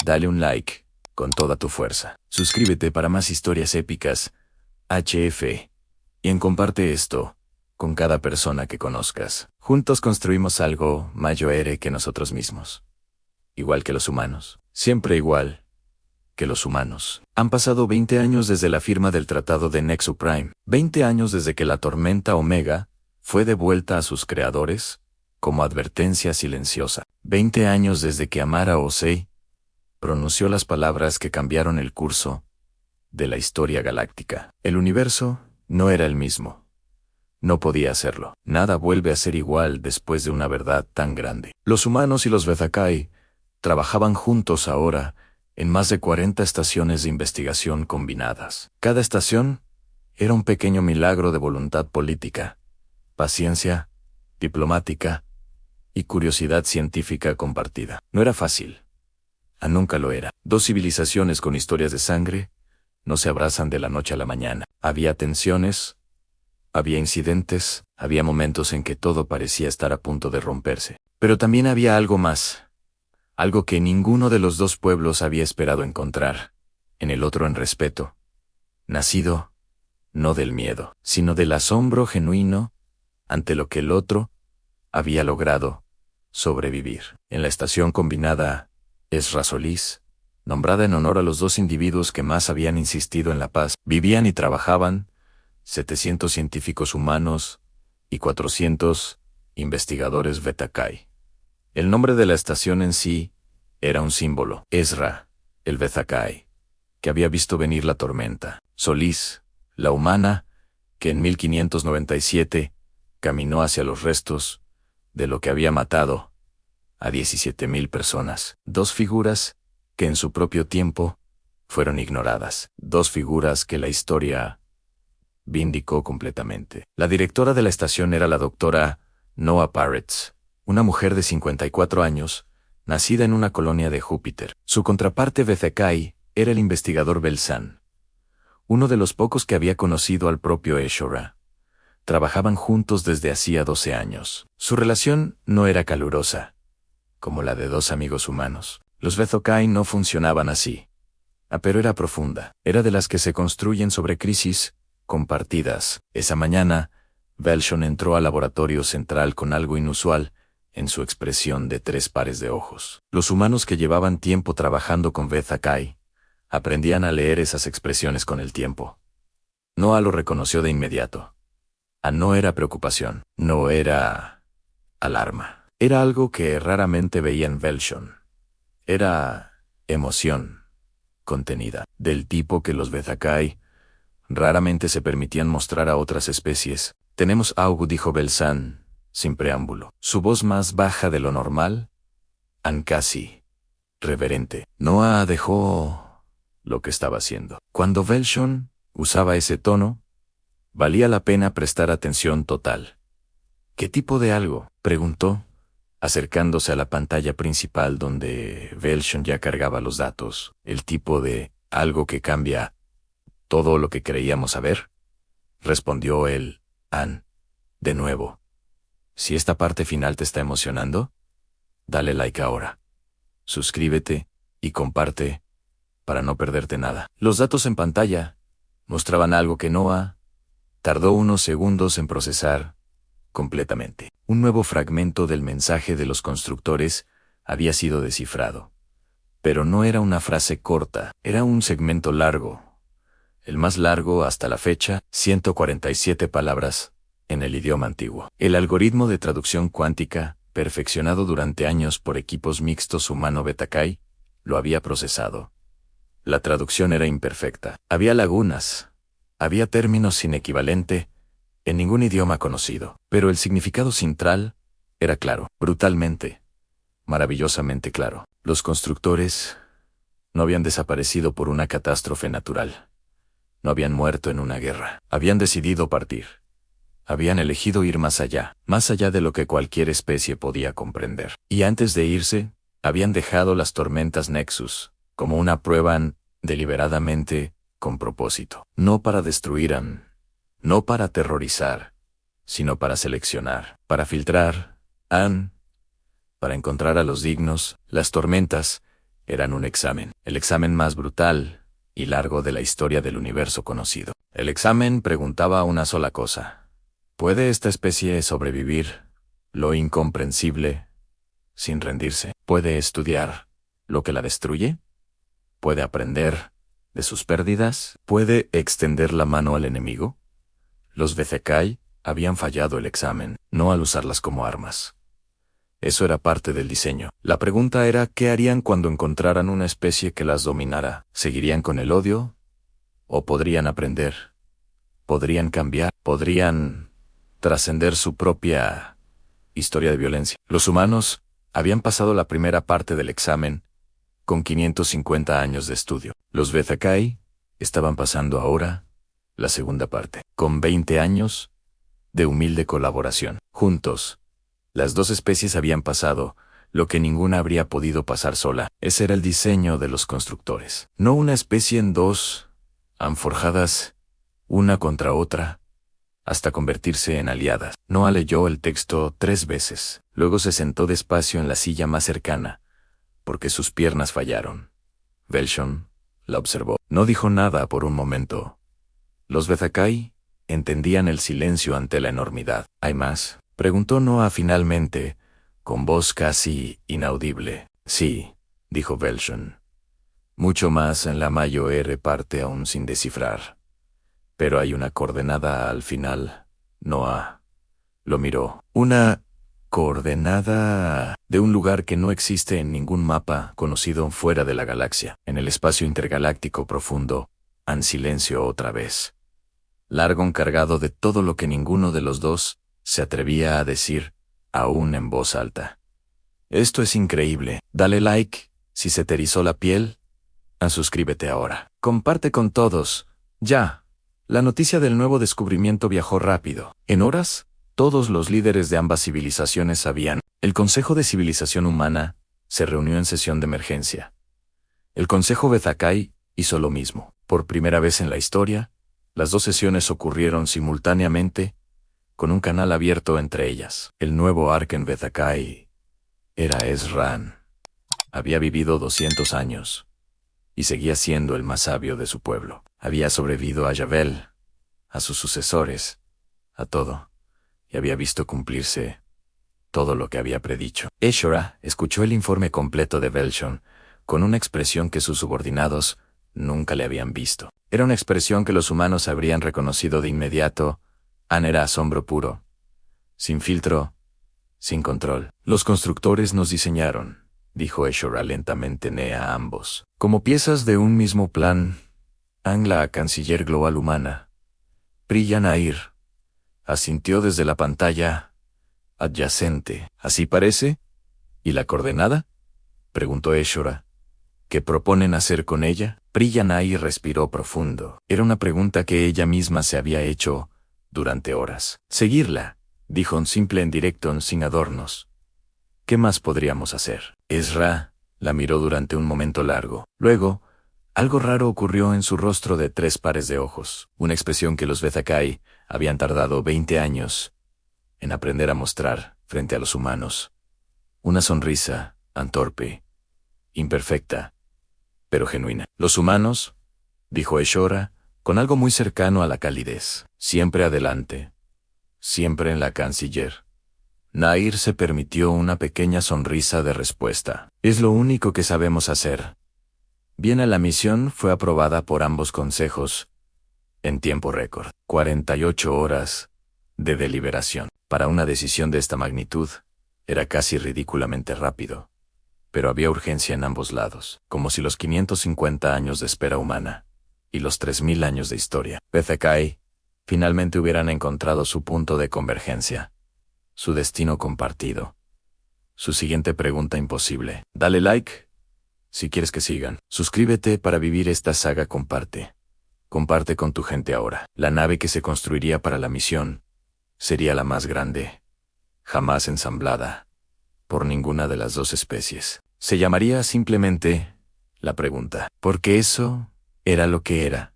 dale un like con toda tu fuerza. Suscríbete para más historias épicas, HF, y comparte esto con cada persona que conozcas. Juntos construimos algo mayor que nosotros mismos. Igual que los humanos. Siempre igual que los humanos. Han pasado 20 años desde la firma del Tratado de Nexus Prime. 20 años desde que la tormenta Omega fue devuelta a sus creadores como advertencia silenciosa. 20 años desde que Amara Osei pronunció las palabras que cambiaron el curso de la historia galáctica. El universo no era el mismo. No podía serlo. Nada vuelve a ser igual después de una verdad tan grande. Los humanos y los Beta-Cae trabajaban juntos ahora en más de 40 estaciones de investigación combinadas. Cada estación Era un pequeño milagro de voluntad política, paciencia, diplomática y curiosidad científica compartida. No era fácil. Nunca lo era. Dos civilizaciones con historias de sangre no se abrazan de la noche a la mañana. Había tensiones, había incidentes, había momentos en que todo parecía estar a punto de romperse. Pero también había algo más, algo que ninguno de los dos pueblos había esperado encontrar, en el otro en respeto, nacido no del miedo, sino del asombro genuino ante lo que el otro había logrado sobrevivir. En la estación combinada Ezra Solís, nombrada en honor a los dos individuos que más habían insistido en la paz, vivían y trabajaban 700 científicos humanos y 400 investigadores Beta-Kai. El nombre de la estación en sí era un símbolo. Ezra, el Beta-Kai, que había visto venir la tormenta. Solís, la humana, que en 1597 caminó hacia los restos de lo que había matado a 17,000 personas. Dos figuras que en su propio tiempo fueron ignoradas. Dos figuras que la historia vindicó completamente. La directora de la estación era la doctora Noah Parrots, una mujer de 54 años, nacida en una colonia de Júpiter. Su contraparte Beta-Kai era el investigador Belzan, uno de los pocos que había conocido al propio Eshora. Trabajaban juntos desde hacía 12 años. Su relación no era calurosa, como la de dos amigos humanos. Los Beta-Kai no funcionaban así. Pero era profunda. Era de las que se construyen sobre crisis compartidas. Esa mañana, Belshon entró al laboratorio central con algo inusual en su expresión de 3 pares de ojos. Los humanos que llevaban tiempo trabajando con Beta-Kai aprendían a leer esas expresiones con el tiempo. Noah lo reconoció de inmediato. No era preocupación, no era alarma. Era algo que raramente veía en Belshon. Era emoción contenida, del tipo que los Beta-Kai raramente se permitían mostrar a otras especies. Tenemos algo, dijo Belzan, sin preámbulo. Su voz más baja de lo normal, casi reverente. Noah dejó lo que estaba haciendo. Cuando Belshon usaba ese tono, valía la pena prestar atención total. ¿Qué tipo de algo?, preguntó, acercándose a la pantalla principal donde Belshon ya cargaba los datos. El tipo de algo que cambia todo lo que creíamos saber, respondió él. De nuevo. Si esta parte final te está emocionando, dale like ahora. Suscríbete y comparte para no perderte nada. Los datos en pantalla mostraban algo que Noah tardó unos segundos en procesar completamente. Un nuevo fragmento del mensaje de los constructores había sido descifrado. Pero no era una frase corta, era un segmento largo. El más largo hasta la fecha, 147 palabras, en el idioma antiguo. El algoritmo de traducción cuántica, perfeccionado durante años por equipos mixtos humano-Beta-Kai, lo había procesado. La traducción era imperfecta. Había lagunas. Había términos sin equivalente en ningún idioma conocido. Pero el significado central era claro, brutalmente, maravillosamente claro. Los constructores no habían desaparecido por una catástrofe natural. No habían muerto en una guerra. Habían decidido partir. Habían elegido ir más allá de lo que cualquier especie podía comprender. Y antes de irse, habían dejado las tormentas Nexus como una prueba deliberadamente con propósito. No para destruir, no para aterrorizar, sino para seleccionar, para filtrar, para encontrar a los dignos. Las tormentas eran un examen, el examen más brutal y largo de la historia del universo conocido. El examen preguntaba una sola cosa: ¿puede esta especie sobrevivir lo incomprensible sin rendirse? ¿Puede estudiar lo que la destruye? ¿Puede aprender de sus pérdidas? ¿Puede extender la mano al enemigo? Los Beta-Kai habían fallado el examen, no al usarlas como armas. Eso era parte del diseño. La pregunta era ¿qué harían cuando encontraran una especie que las dominara? ¿Seguirían con el odio? ¿O podrían aprender? ¿Podrían cambiar? ¿Podrían trascender su propia historia de violencia? Los humanos habían pasado la primera parte del examen con 550 años de estudio. Los Beta-Kai estaban pasando ahora La segunda parte. Con 20 años de humilde colaboración. Juntos, las dos especies habían pasado lo que ninguna habría podido pasar sola. Ese era el diseño de los constructores. No una especie en dos, forjadas una contra otra, hasta convertirse en aliadas. Noah leyó el texto 3 veces. Luego se sentó despacio en la silla más cercana, porque sus piernas fallaron. Belshon la observó. No dijo nada por un momento. Los Bezakai entendían el silencio ante la enormidad. ¿Hay más?, preguntó Noah finalmente, con voz casi inaudible. Sí, dijo Belshon. Mucho más en la mayor parte aún sin descifrar. Pero hay una coordenada al final. Noah lo miró. Una coordenada de un lugar que no existe en ningún mapa conocido fuera de la galaxia. En el espacio intergaláctico profundo, en silencio otra vez. Largo cargado de todo lo que ninguno de los dos se atrevía a decir, aún en voz alta. Esto es increíble. Dale like si se te erizó la piel. Suscríbete ahora. Comparte con todos. Ya. La noticia del nuevo descubrimiento viajó rápido. En horas, todos los líderes de ambas civilizaciones sabían. El Consejo de Civilización Humana se reunió en sesión de emergencia. El Consejo Bezakai hizo lo mismo. Por primera vez en la historia, las dos sesiones ocurrieron simultáneamente, con un canal abierto entre ellas. El nuevo Arken Bezakai era Ezran. Había vivido 200 años y seguía siendo el más sabio de su pueblo. Había sobrevivido a Yavel, a sus sucesores, a todo, y había visto cumplirse todo lo que había predicho. Eshora escuchó el informe completo de Belshon con una expresión que sus subordinados nunca le habían visto. Era una expresión que los humanos habrían reconocido de inmediato. Era asombro puro, sin filtro, sin control. Los constructores nos diseñaron, dijo Eshora lentamente a ambos, como piezas de un mismo plan. La canciller global humana, Priya Nair, asintió desde la pantalla adyacente. ¿Así parece? ¿Y la coordenada?, preguntó Eshora. ¿Qué proponen hacer con ella? Priya Nair respiró profundo. Era una pregunta que ella misma se había hecho durante horas. Seguirla, dijo en simple en directo, sin adornos. ¿Qué más podríamos hacer? Ezra la miró durante un momento largo. Luego, algo raro ocurrió en su rostro de 3 pares de ojos, una expresión que los Bezakai habían tardado 20 años en aprender a mostrar frente a los humanos. Una sonrisa, torpe, imperfecta, pero genuina. Los humanos, dijo Eshora, con algo muy cercano a la calidez. Siempre adelante. Siempre en la canciller. Nair se permitió una pequeña sonrisa de respuesta. Es lo único que sabemos hacer. Bien, la misión fue aprobada por ambos consejos en tiempo récord. 48 horas de deliberación. Para una decisión de esta magnitud, era casi ridículamente rápido. Pero había urgencia en ambos lados, como si los 550 años de espera humana y los 3000 años de historia Bezakai finalmente hubieran encontrado su punto de convergencia, su destino compartido. Su siguiente pregunta imposible. Dale like si quieres que sigan. Suscríbete para vivir esta saga. Comparte. Comparte con tu gente ahora. La nave que se construiría para la misión sería la más grande jamás ensamblada por ninguna de las dos especies. Se llamaría simplemente la pregunta, porque eso era lo que era.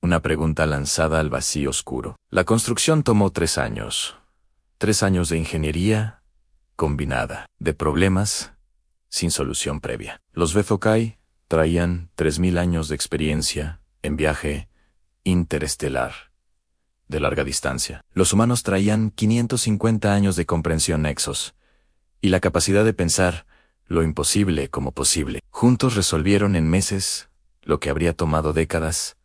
Una pregunta lanzada al vacío oscuro. La construcción tomó 3 años. 3 años de ingeniería combinada, de problemas sin solución previa. Los Bezakai traían 3000 años de experiencia en viaje interestelar de larga distancia. Los humanos traían 550 años de comprensión nexos y la capacidad de pensar lo imposible como posible. Juntos resolvieron en meses lo que habría tomado décadas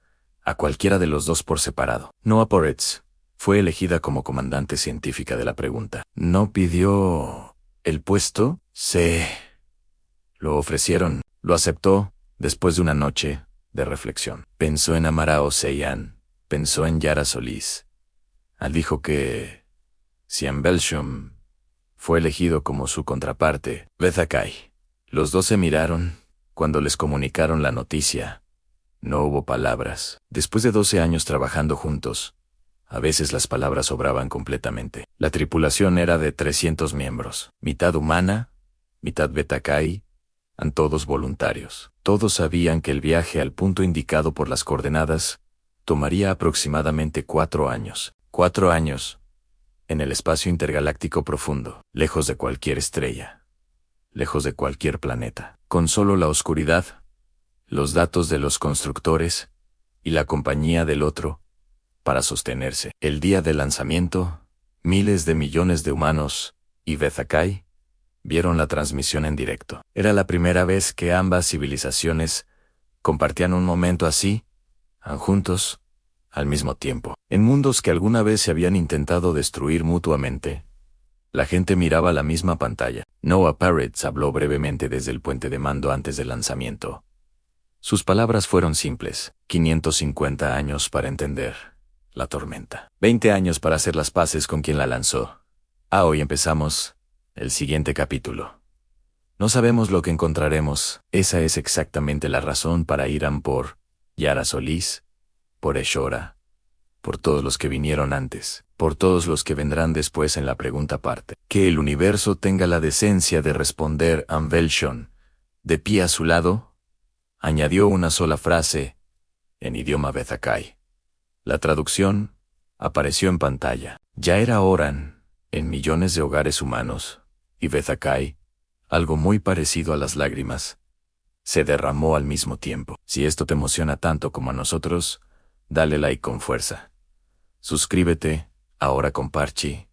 a cualquiera de los dos por separado. Noah Poretz fue elegida como comandante científica de la pregunta. No pidió el puesto, se lo ofrecieron. Lo aceptó después de una noche de reflexión. Pensó en Amarao Seiyan, pensó en Yara Solís. Dijo que Sian Belshom fue elegido como su contraparte, Bezakai. Los dos se miraron cuando les comunicaron la noticia. No hubo palabras. Después de 12 años trabajando juntos, a veces las palabras sobraban completamente. La tripulación era de 300 miembros, mitad humana, mitad Beta-Caí, todos voluntarios. Todos sabían que el viaje al punto indicado por las coordenadas tomaría aproximadamente 4 años. 4 años en el espacio intergaláctico profundo, lejos de cualquier estrella, lejos de cualquier planeta, con solo la oscuridad, los datos de los constructores y la compañía del otro para sostenerse. El día del lanzamiento, miles de millones de humanos y Beta-Caí vieron la transmisión en directo. Era la primera vez que ambas civilizaciones compartían un momento así, juntos, al mismo tiempo. En mundos que alguna vez se habían intentado destruir mutuamente, la gente miraba la misma pantalla. Noah Parrots habló brevemente desde el puente de mando antes del lanzamiento. Sus palabras fueron simples: 550 años para entender la tormenta. 20 años para hacer las paces con quien la lanzó. Hoy empezamos el siguiente capítulo. No sabemos lo que encontraremos. Esa es exactamente la razón para ir por Yara Solís, por Eshora, por todos los que vinieron antes, por todos los que vendrán después en la pregunta parte. Que el universo tenga la decencia de responder a Velshon, de pie a su lado, añadió una sola frase, en idioma Beta-Caí. La traducción apareció en pantalla. Ya era hora, en millones de hogares humanos, y Beta-Caí, algo muy parecido a las lágrimas, se derramó al mismo tiempo. Si esto te emociona tanto como a nosotros, dale like con fuerza. Suscríbete, ahora con Parchi,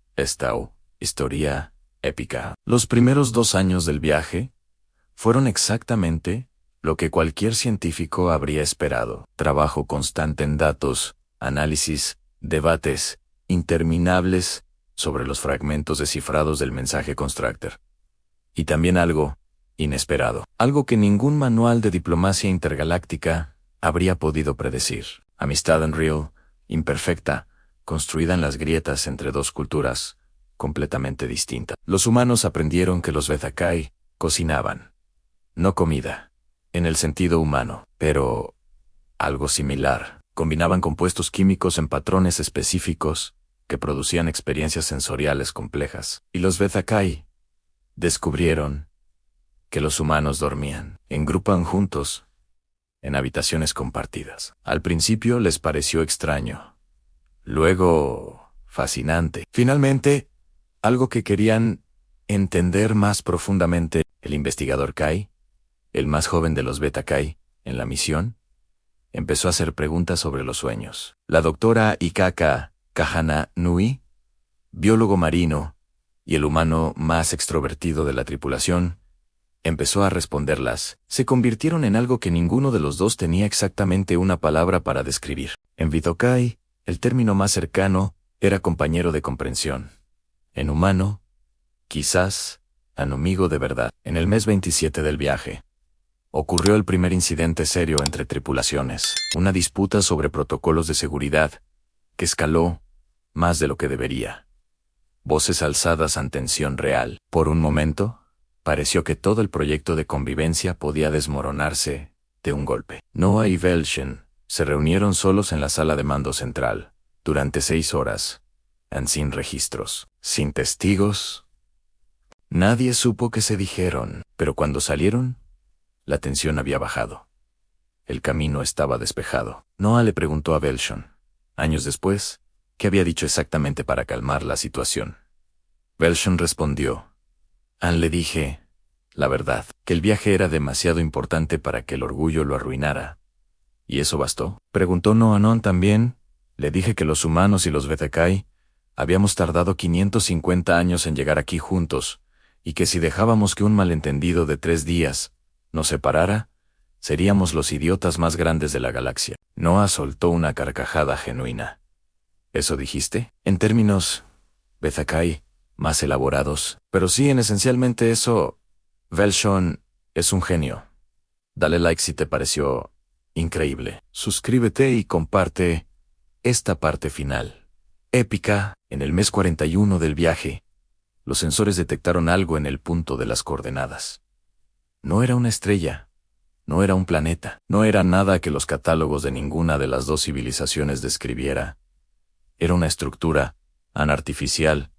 historia épica. Los primeros 2 años del viaje fueron exactamente lo que cualquier científico habría esperado. Trabajo constante en datos, análisis, debates interminables sobre los fragmentos descifrados del mensaje Constructor. Y también algo inesperado, algo que ningún manual de diplomacia intergaláctica habría podido predecir. Amistad Unreal, imperfecta, construida en las grietas entre 2 culturas completamente distintas. Los humanos aprendieron que los Beta-Caí cocinaban, no comida, en el sentido humano, pero algo similar. Combinaban compuestos químicos en patrones específicos que producían experiencias sensoriales complejas. Y los Beta-Caí descubrieron que los humanos dormían, engrupan juntos, en habitaciones compartidas. Al principio les pareció extraño, luego fascinante. Finalmente, algo que querían entender más profundamente. El investigador Caí, el más joven de los Beta-Caí, en la misión, empezó a hacer preguntas sobre los sueños. La doctora Ikaka Kahana Nui, biólogo marino y el humano más extrovertido de la tripulación, empezó a responderlas. Se convirtieron en algo que ninguno de los dos tenía exactamente una palabra para describir. En Beta-Caí, el término más cercano era compañero de comprensión. En humano, quizás, amigo de verdad. En el mes 27 del viaje, ocurrió el primer incidente serio entre tripulaciones, una disputa sobre protocolos de seguridad, que escaló más de lo que debería. Voces alzadas ante tensión real. Por un momento, pareció que todo el proyecto de convivencia podía desmoronarse de un golpe. Noah y Velshon se reunieron solos en la sala de mando central, durante 6 horas, sin registros, sin testigos. Nadie supo qué se dijeron, pero cuando salieron, la tensión había bajado. El camino estaba despejado. Noah le preguntó a Velshon, años después, qué había dicho exactamente para calmar la situación. Velshon respondió, le dije, la verdad, que el viaje era demasiado importante para que el orgullo lo arruinara. ¿Y eso bastó? Preguntó Noah. También, le dije que los humanos y los Beta-Caí habíamos tardado 550 años en llegar aquí juntos, y que si dejábamos que un malentendido de 3 días nos separara, seríamos los idiotas más grandes de la galaxia. Noah soltó una carcajada genuina. ¿Eso dijiste? En términos Beta-Caí más elaborados, pero sí, en esencialmente eso. Velshon es un genio. Dale like si te pareció increíble. Suscríbete y comparte esta parte final. Épica. En el mes 41 del viaje, los sensores detectaron algo en el punto de las coordenadas. No era una estrella, No era un planeta. No era nada que los catálogos de ninguna de las dos civilizaciones describiera. Era una estructura, artificial,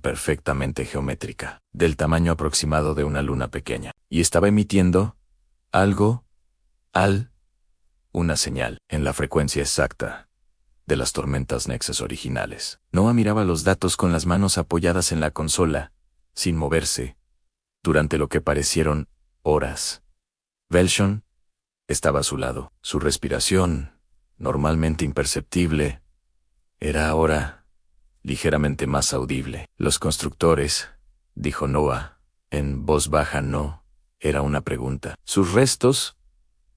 perfectamente geométrica, del tamaño aproximado de una luna pequeña. Y estaba emitiendo algo, una señal, en la frecuencia exacta de las tormentas Nexus originales. Noah miraba los datos con las manos apoyadas en la consola, sin moverse, durante lo que parecieron horas. Velshon estaba a su lado. Su respiración, normalmente imperceptible, era ahora ligeramente más audible. Los constructores, dijo Noah, en voz baja. No, era una pregunta. Sus restos,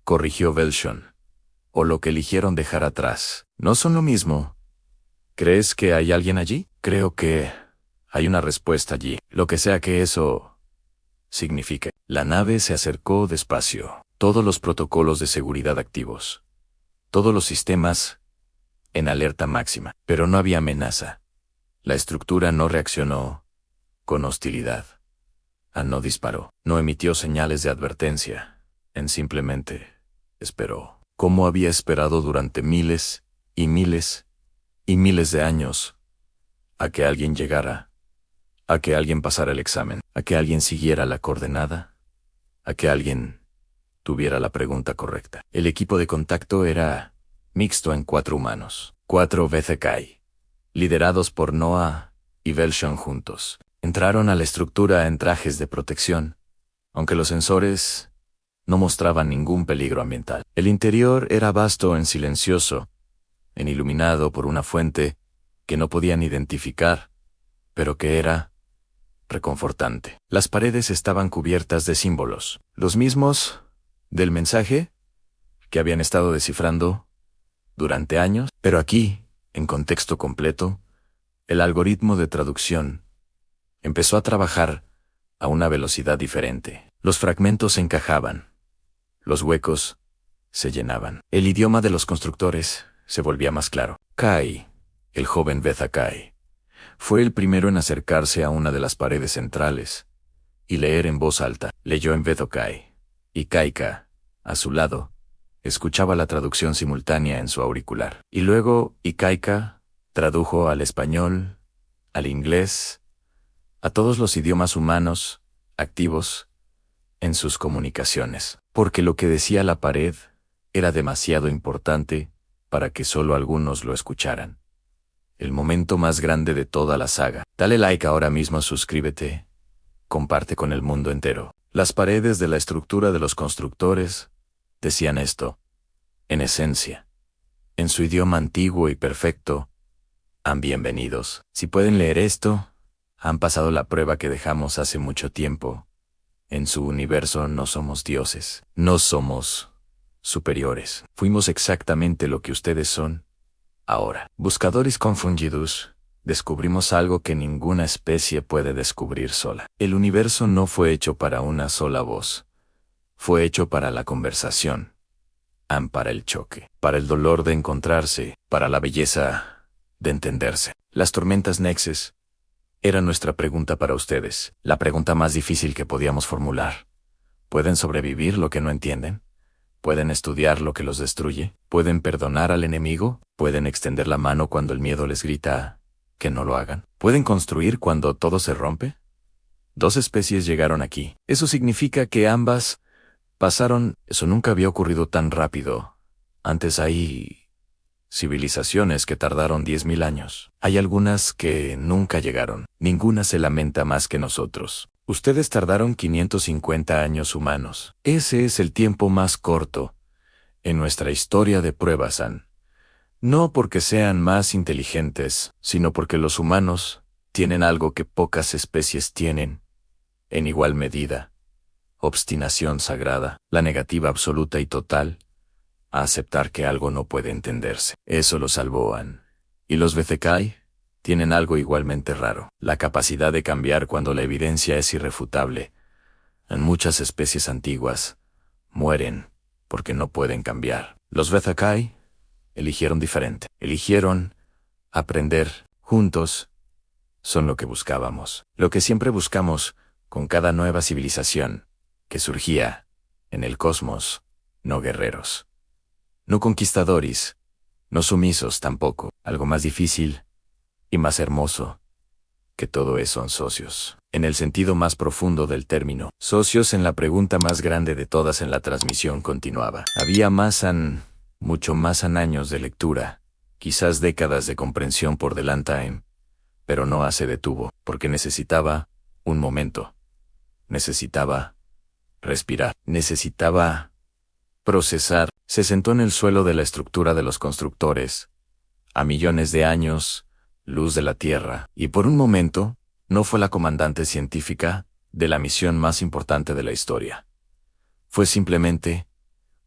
corrigió Velshon, o lo que eligieron dejar atrás, no son lo mismo. ¿Crees que hay alguien allí? Creo que hay una respuesta allí, lo que sea que eso signifique. La nave se acercó despacio. Todos los protocolos de seguridad activos. Todos los sistemas en alerta máxima. Pero no había amenaza. La estructura no reaccionó con hostilidad. No disparó. No emitió señales de advertencia. Simplemente esperó. Como había esperado durante miles y miles y miles de años. A que alguien llegara. A que alguien pasara el examen. A que alguien siguiera la coordenada. A que alguien tuviera la pregunta correcta. El equipo de contacto era mixto en 4 humanos. 4 BZKI. Liderados por Noah y Velshon juntos. Entraron a la estructura en trajes de protección, aunque los sensores no mostraban ningún peligro ambiental. El interior era vasto en silencioso, iluminado por una fuente que no podían identificar, pero que era reconfortante. Las paredes estaban cubiertas de símbolos, los mismos del mensaje que habían estado descifrando durante años, pero aquí, en contexto completo, el algoritmo de traducción empezó a trabajar a una velocidad diferente. Los fragmentos se encajaban, los huecos se llenaban. El idioma de los constructores se volvía más claro. Kai, el joven BZKI, fue el primero en acercarse a una de las paredes centrales y leer en voz alta. Leyó en BZKI, y Kaika, a su lado, escuchaba la traducción simultánea en su auricular. Y luego Ikaika tradujo al español, al inglés, a todos los idiomas humanos activos en sus comunicaciones, porque lo que decía la pared era demasiado importante para que solo algunos lo escucharan. El momento más grande de toda la saga. Dale like ahora mismo, suscríbete, comparte con el mundo entero. Las paredes de la estructura de los constructores decían esto, en esencia, en su idioma antiguo y perfecto. Bienvenidos. Si pueden leer esto, han pasado la prueba que dejamos hace mucho tiempo. En su universo no somos dioses, no somos superiores. Fuimos exactamente lo que ustedes son ahora. Buscadores confundidos, descubrimos algo que ninguna especie puede descubrir sola. El universo no fue hecho para una sola voz. Fue hecho para la conversación. Para el choque, para el dolor de encontrarse, para la belleza de entenderse. Las tormentas Nexus era nuestra pregunta para ustedes, la pregunta más difícil que podíamos formular. ¿Pueden sobrevivir lo que no entienden? ¿Pueden estudiar lo que los destruye? ¿Pueden perdonar al enemigo? ¿Pueden extender la mano cuando el miedo les grita que no lo hagan? ¿Pueden construir cuando todo se rompe? 2 especies llegaron aquí. Eso significa que ambas pasaron. Eso nunca había ocurrido tan rápido. Antes hay civilizaciones que tardaron 10.000 años. Hay algunas que nunca llegaron. Ninguna se lamenta más que nosotros. Ustedes tardaron 550 años humanos. Ese es el tiempo más corto en nuestra historia de pruebas, No porque sean más inteligentes, sino porque los humanos tienen algo que pocas especies tienen, en igual medida. Obstinación sagrada, la negativa absoluta y total a aceptar que algo no puede entenderse. Eso lo salvó Y los BZKI tienen algo igualmente raro, la capacidad de cambiar cuando la evidencia es irrefutable. En muchas especies antiguas mueren porque no pueden cambiar. Los BZKI eligieron diferente. Eligieron aprender juntos. Son lo que buscábamos, lo que siempre buscamos con cada nueva civilización que surgía en el cosmos, no guerreros. No conquistadores, no sumisos tampoco. Algo más difícil y más hermoso que todo eso son socios. En el sentido más profundo del término, socios en la pregunta más grande de todas en la transmisión continuaba. Había mucho más años de lectura, quizás décadas de comprensión por delante, pero Noah se detuvo, porque necesitaba un momento. Necesitaba respirar. Necesitaba procesar. Se sentó en el suelo de la estructura de los constructores, a millones de años, luz de la Tierra, y por un momento, no fue la comandante científica de la misión más importante de la historia. Fue simplemente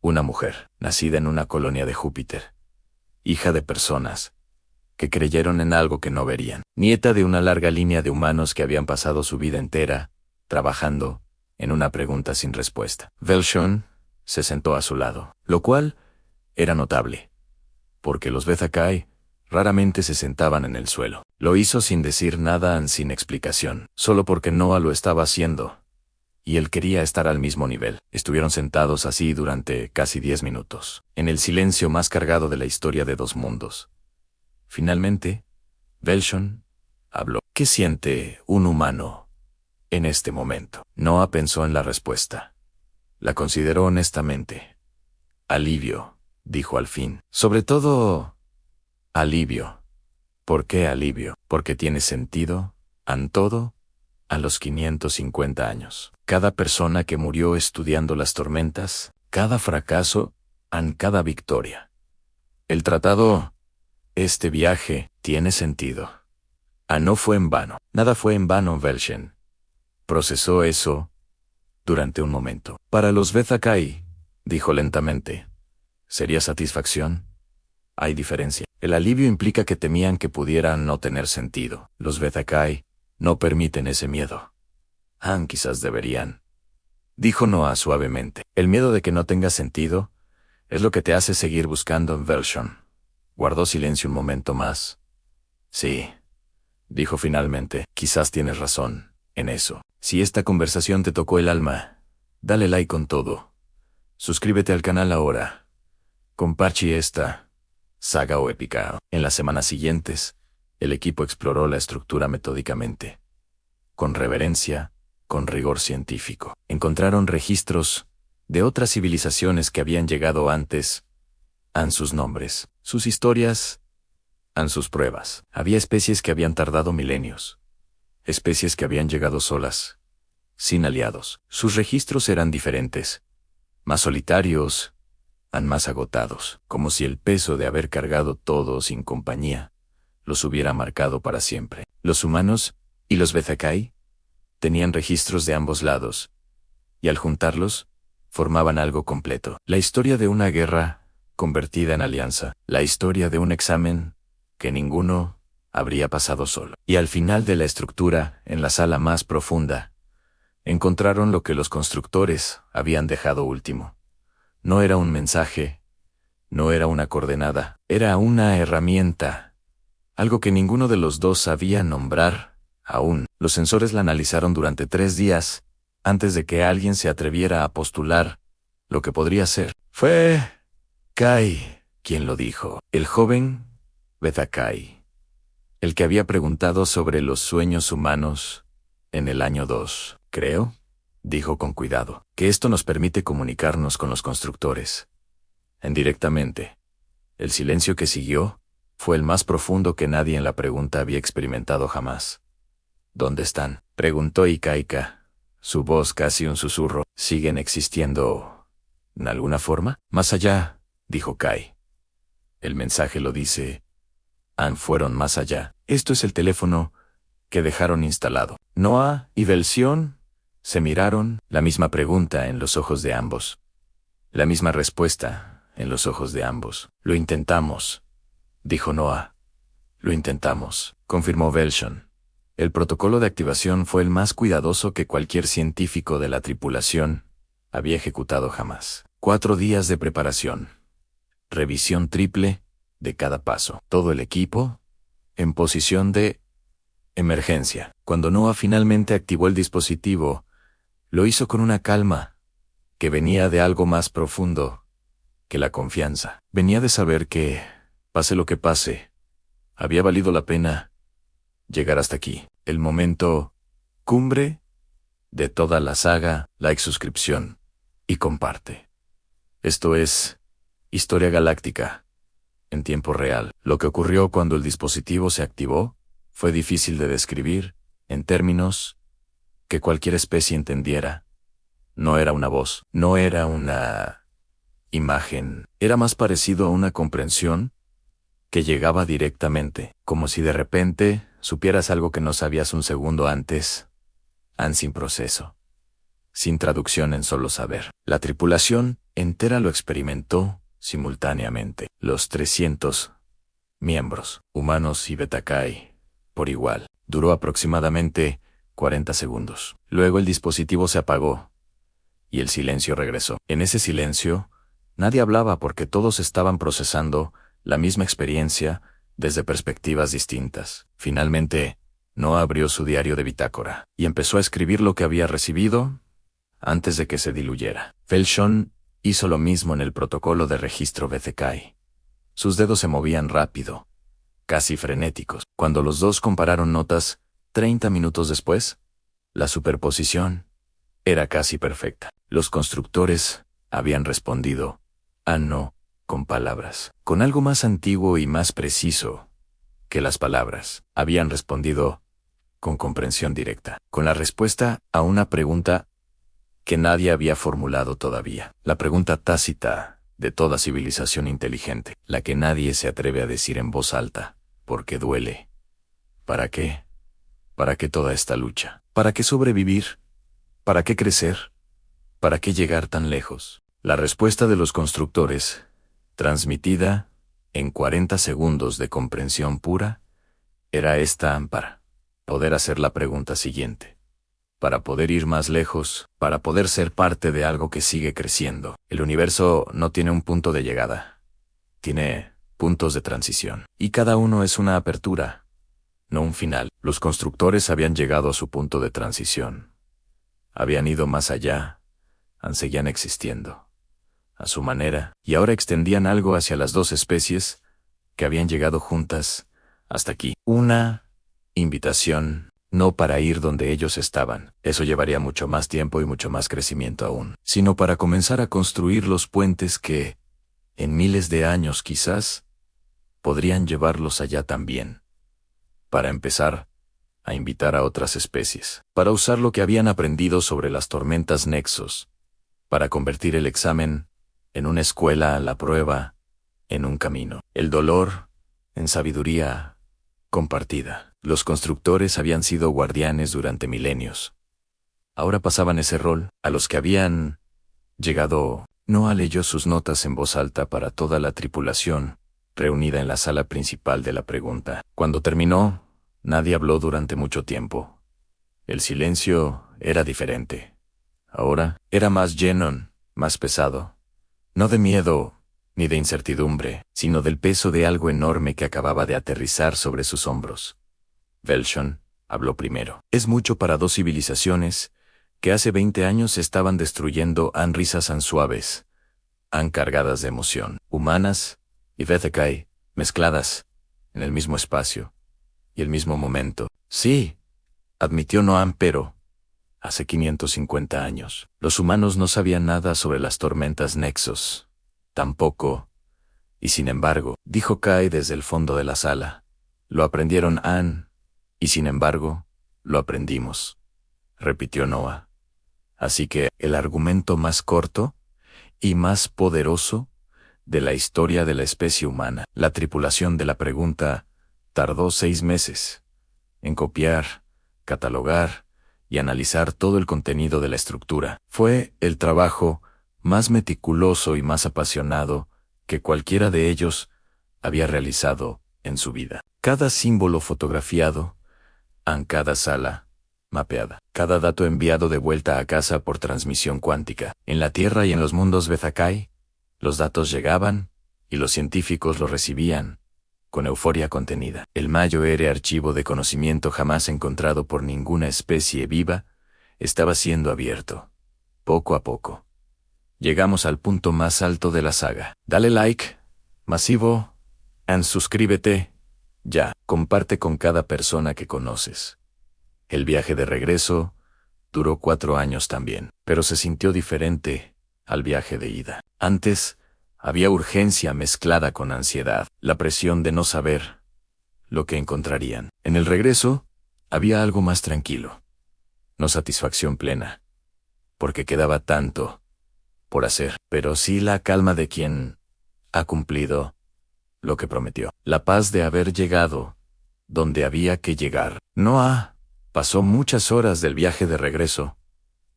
una mujer, nacida en una colonia de Júpiter, hija de personas que creyeron en algo que no verían, nieta de una larga línea de humanos que habían pasado su vida entera trabajando en una pregunta sin respuesta. Velshon se sentó a su lado, lo cual era notable, porque los Bezakai raramente se sentaban en el suelo. Lo hizo sin decir nada, sin explicación, solo porque Noah lo estaba haciendo, y él quería estar al mismo nivel. Estuvieron sentados así durante casi 10 minutos, en el silencio más cargado de la historia de dos mundos. Finalmente, Velshon habló. ¿Qué siente un humano en este momento? Noah pensó en la respuesta. La consideró honestamente. Alivio, dijo al fin. Sobre todo, alivio. ¿Por qué alivio? Porque tiene sentido, en todo, a los 550 años. Cada persona que murió estudiando las tormentas, cada fracaso, cada victoria. El tratado, este viaje, tiene sentido. No fue en vano. Nada fue en vano, Velshon. Procesó eso durante un momento. Para los Bezakai, dijo lentamente, ¿sería satisfacción? Hay diferencia. El alivio implica que temían que pudieran no tener sentido. Los Bezakai no permiten ese miedo. Quizás deberían. Dijo Noah suavemente. El miedo de que no tenga sentido es lo que te hace seguir buscando en Velshon. Guardó silencio un momento más. Sí, dijo finalmente, quizás tienes razón en eso. Si esta conversación te tocó el alma, dale like con todo. Suscríbete al canal ahora. Comparte esta saga o épica. En las semanas siguientes, el equipo exploró la estructura metódicamente. Con reverencia, con rigor científico. Encontraron registros de otras civilizaciones que habían llegado antes, sus nombres, sus historias, sus pruebas. Había especies que habían tardado milenios. Especies que habían llegado solas, sin aliados. Sus registros eran diferentes, más solitarios, más agotados, como si el peso de haber cargado todo sin compañía los hubiera marcado para siempre. Los humanos y los Bezakai tenían registros de ambos lados, y al juntarlos, formaban algo completo. La historia de una guerra convertida en alianza, la historia de un examen que ninguno habría pasado solo. Y al final de la estructura, en la sala más profunda, encontraron lo que los constructores habían dejado último. No era un mensaje, no era una coordenada, era una herramienta, algo que ninguno de los dos sabía nombrar aún. Los sensores la analizaron durante 3 días, antes de que alguien se atreviera a postular lo que podría ser. Fue Kai quien lo dijo, el joven Bezakai, el que había preguntado sobre los sueños humanos en el año 2. Creo, dijo con cuidado, que esto nos permite comunicarnos con los constructores. Indirectamente. El silencio que siguió fue el más profundo que nadie en la pregunta había experimentado jamás. ¿Dónde están?, preguntó Ikaika, su voz casi un susurro. ¿Siguen existiendo en alguna forma? Más allá, dijo Kai. El mensaje lo dice. Fueron más allá. Esto es el teléfono que dejaron instalado. Noah y Velshon se miraron, la misma pregunta en los ojos de ambos. La misma respuesta en los ojos de ambos. Lo intentamos, dijo Noah. Lo intentamos, confirmó Velshon. El protocolo de activación fue el más cuidadoso que cualquier científico de la tripulación había ejecutado jamás. 4 días de preparación. Revisión triple de cada paso. Todo el equipo en posición de emergencia. Cuando Noah finalmente activó el dispositivo, lo hizo con una calma que venía de algo más profundo que la confianza. Venía de saber que, pase lo que pase, había valido la pena llegar hasta aquí. El momento cumbre de toda la saga, like, suscripción y comparte. Esto es Historia Galáctica en tiempo real. Lo que ocurrió cuando el dispositivo se activó fue difícil de describir en términos que cualquier especie entendiera. No era una voz, no era una imagen, era más parecido a una comprensión que llegaba directamente, como si de repente supieras algo que no sabías un segundo antes, sin proceso, sin traducción en solo saber. La tripulación entera lo experimentó simultáneamente. Los 300 miembros, humanos y Beta-Cae, por igual. Duró aproximadamente 40 segundos. Luego el dispositivo se apagó y el silencio regresó. En ese silencio, nadie hablaba porque todos estaban procesando la misma experiencia desde perspectivas distintas. Finalmente, Noah abrió su diario de bitácora y empezó a escribir lo que había recibido antes de que se diluyera. Felshon hizo lo mismo en el protocolo de registro Beta-Cae. Sus dedos se movían rápido, casi frenéticos. Cuando los dos compararon notas 30 minutos después, la superposición era casi perfecta. Los constructores habían respondido no con palabras, con algo más antiguo y más preciso que las palabras. Habían respondido con comprensión directa, con la respuesta a una pregunta que nadie había formulado todavía. La pregunta tácita de toda civilización inteligente, la que nadie se atreve a decir en voz alta, porque duele. ¿Para qué? ¿Para qué toda esta lucha? ¿Para qué sobrevivir? ¿Para qué crecer? ¿Para qué llegar tan lejos? La respuesta de los constructores, transmitida en 40 segundos de comprensión pura, era esta: para poder hacer la pregunta siguiente, para poder ir más lejos, para poder ser parte de algo que sigue creciendo. El universo no tiene un punto de llegada, tiene puntos de transición, y cada uno es una apertura, no un final. Los constructores habían llegado a su punto de transición, habían ido más allá, seguían existiendo a su manera, y ahora extendían algo hacia las dos especies que habían llegado juntas hasta aquí. Una invitación, no para ir donde ellos estaban, eso llevaría mucho más tiempo y mucho más crecimiento aún, sino para comenzar a construir los puentes que, en miles de años quizás, podrían llevarlos allá también. Para empezar a invitar a otras especies, para usar lo que habían aprendido sobre las tormentas Nexos, para convertir el examen en una escuela, la prueba en un camino, el dolor en sabiduría compartida. Los constructores habían sido guardianes durante milenios. Ahora pasaban ese rol a los que habían llegado. Noah leyó sus notas en voz alta para toda la tripulación, reunida en la sala principal de la pregunta. Cuando terminó, nadie habló durante mucho tiempo. El silencio era diferente. Ahora era más lleno, más pesado. No de miedo ni de incertidumbre, sino del peso de algo enorme que acababa de aterrizar sobre sus hombros. Felshon habló primero. Es mucho para dos civilizaciones que hace 20 años estaban destruyendo risas suaves, cargadas de emoción, humanas y Beta-Cae, mezcladas en el mismo espacio y el mismo momento. Sí, admitió Noam, pero hace 550 años, los humanos no sabían nada sobre las tormentas Nexos. Tampoco. Y sin embargo, dijo Kai desde el fondo de la sala, lo aprendieron y sin embargo, lo aprendimos, repitió Noah. Así que, el argumento más corto y más poderoso de la historia de la especie humana. La tripulación de la pregunta tardó 6 meses en copiar, catalogar y analizar todo el contenido de la estructura. Fue el trabajo más meticuloso y más apasionado que cualquiera de ellos había realizado en su vida. Cada símbolo fotografiado, cada sala mapeada, cada dato enviado de vuelta a casa por transmisión cuántica. En la Tierra y en los mundos Beta-Cae, los datos llegaban y los científicos los recibían con euforia contenida. El mayor archivo de conocimiento jamás encontrado por ninguna especie viva estaba siendo abierto, poco a poco. Llegamos al punto más alto de la saga. Dale like, masivo, and suscríbete. Ya, comparte con cada persona que conoces. El viaje de regreso duró 4 años también, pero se sintió diferente al viaje de ida. Antes, había urgencia mezclada con ansiedad, la presión de no saber lo que encontrarían. En el regreso, había algo más tranquilo. No satisfacción plena, porque quedaba tanto por hacer, pero sí la calma de quien ha cumplido lo que prometió. La paz de haber llegado donde había que llegar. Noah pasó muchas horas del viaje de regreso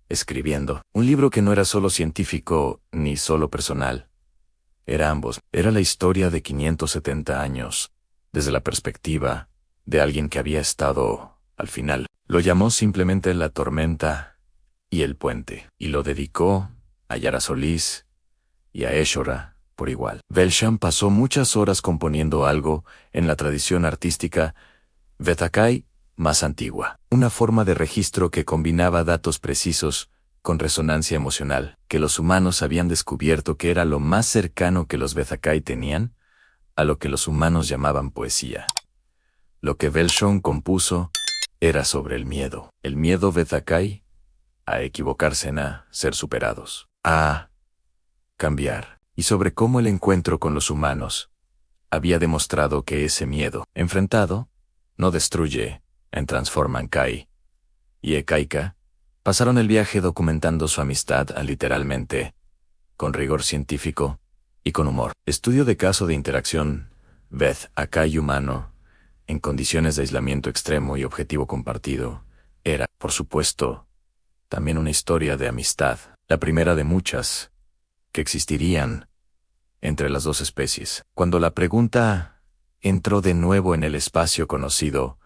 escribiendo un libro que no era solo científico ni solo personal. Era ambos. Era la historia de 570 años, desde la perspectiva de alguien que había estado al final. Lo llamó simplemente La Tormenta y el Puente, y lo dedicó a Yara Solís y a Eshora por igual. Belsham pasó muchas horas componiendo algo en la tradición artística Vethakay más antigua, una forma de registro que combinaba datos precisos con resonancia emocional, que los humanos habían descubierto que era lo más cercano que los Vethakay tenían a lo que los humanos llamaban poesía. Lo que Belsham compuso era sobre el miedo Vethakay a equivocarse, a ser superados, a cambiar, y sobre cómo el encuentro con los humanos había demostrado que ese miedo, enfrentado, no destruye, en transforma en Kai y Ekaika, pasaron el viaje documentando su amistad literalmente, con rigor científico y con humor. Estudio de caso de interacción, Vethakay humano, en condiciones de aislamiento extremo y objetivo compartido, era, por supuesto, también una historia de amistad, la primera de muchas que existirían entre las dos especies. Cuando la pregunta entró de nuevo en el espacio conocido,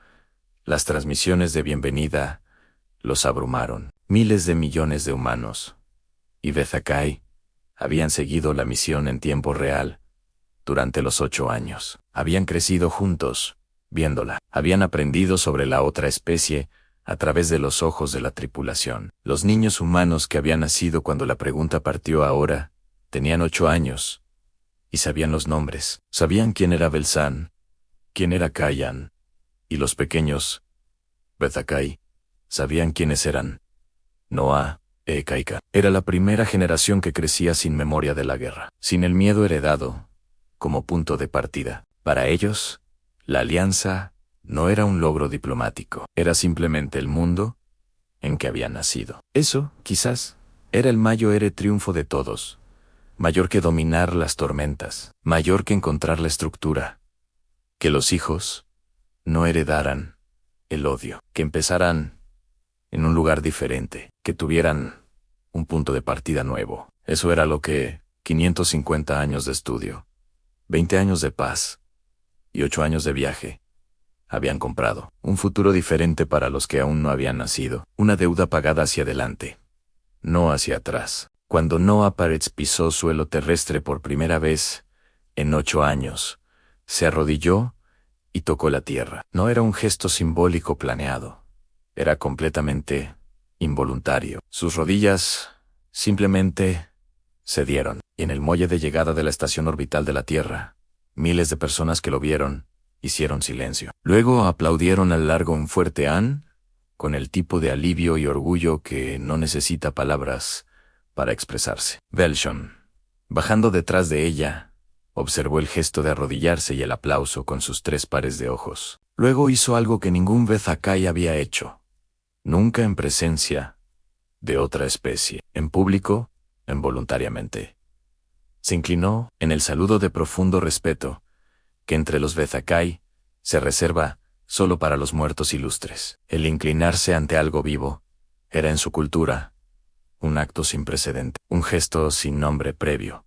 las transmisiones de bienvenida los abrumaron. Miles de millones de humanos y Vethakay habían seguido la misión en tiempo real durante los 8 años. Habían crecido juntos, viéndola. Habían aprendido sobre la otra especie a través de los ojos de la tripulación. Los niños humanos que habían nacido cuando la pregunta partió ahora tenían 8 años y sabían los nombres. Sabían quién era Belsan, quién era Kayan, y los pequeños Vethakay sabían quiénes eran Noah e Ekaika. Era la primera generación que crecía sin memoria de la guerra, sin el miedo heredado como punto de partida. Para ellos, la alianza no era un logro diplomático, era simplemente el mundo en que habían nacido. Eso, quizás, era el mayor triunfo de todos, mayor que dominar las tormentas, mayor que encontrar la estructura, que los hijos no heredaran el odio, que empezaran en un lugar diferente, que tuvieran un punto de partida nuevo. Eso era lo que 550 años de estudio, 20 años de paz y 8 años de viaje habían comprado. Un futuro diferente para los que aún no habían nacido, una deuda pagada hacia adelante, no hacia atrás. Cuando Noah Paretz pisó suelo terrestre por primera vez en 8 años, se arrodilló y tocó la tierra. No era un gesto simbólico planeado, era completamente involuntario. Sus rodillas simplemente cedieron, y en el muelle de llegada de la estación orbital de la Tierra, miles de personas que lo vieron hicieron silencio. Luego aplaudieron al largo un fuerte "an", con el tipo de alivio y orgullo que no necesita palabras para expresarse. Belsham, bajando detrás de ella, observó el gesto de arrodillarse y el aplauso con sus 3 pares de ojos. Luego hizo algo que ningún Vethakay había hecho, nunca en presencia de otra especie, en público, involuntariamente. Se inclinó en el saludo de profundo respeto, que entre los Vethakay se reserva solo para los muertos ilustres. El inclinarse ante algo vivo era en su cultura un acto sin precedente, un gesto sin nombre previo.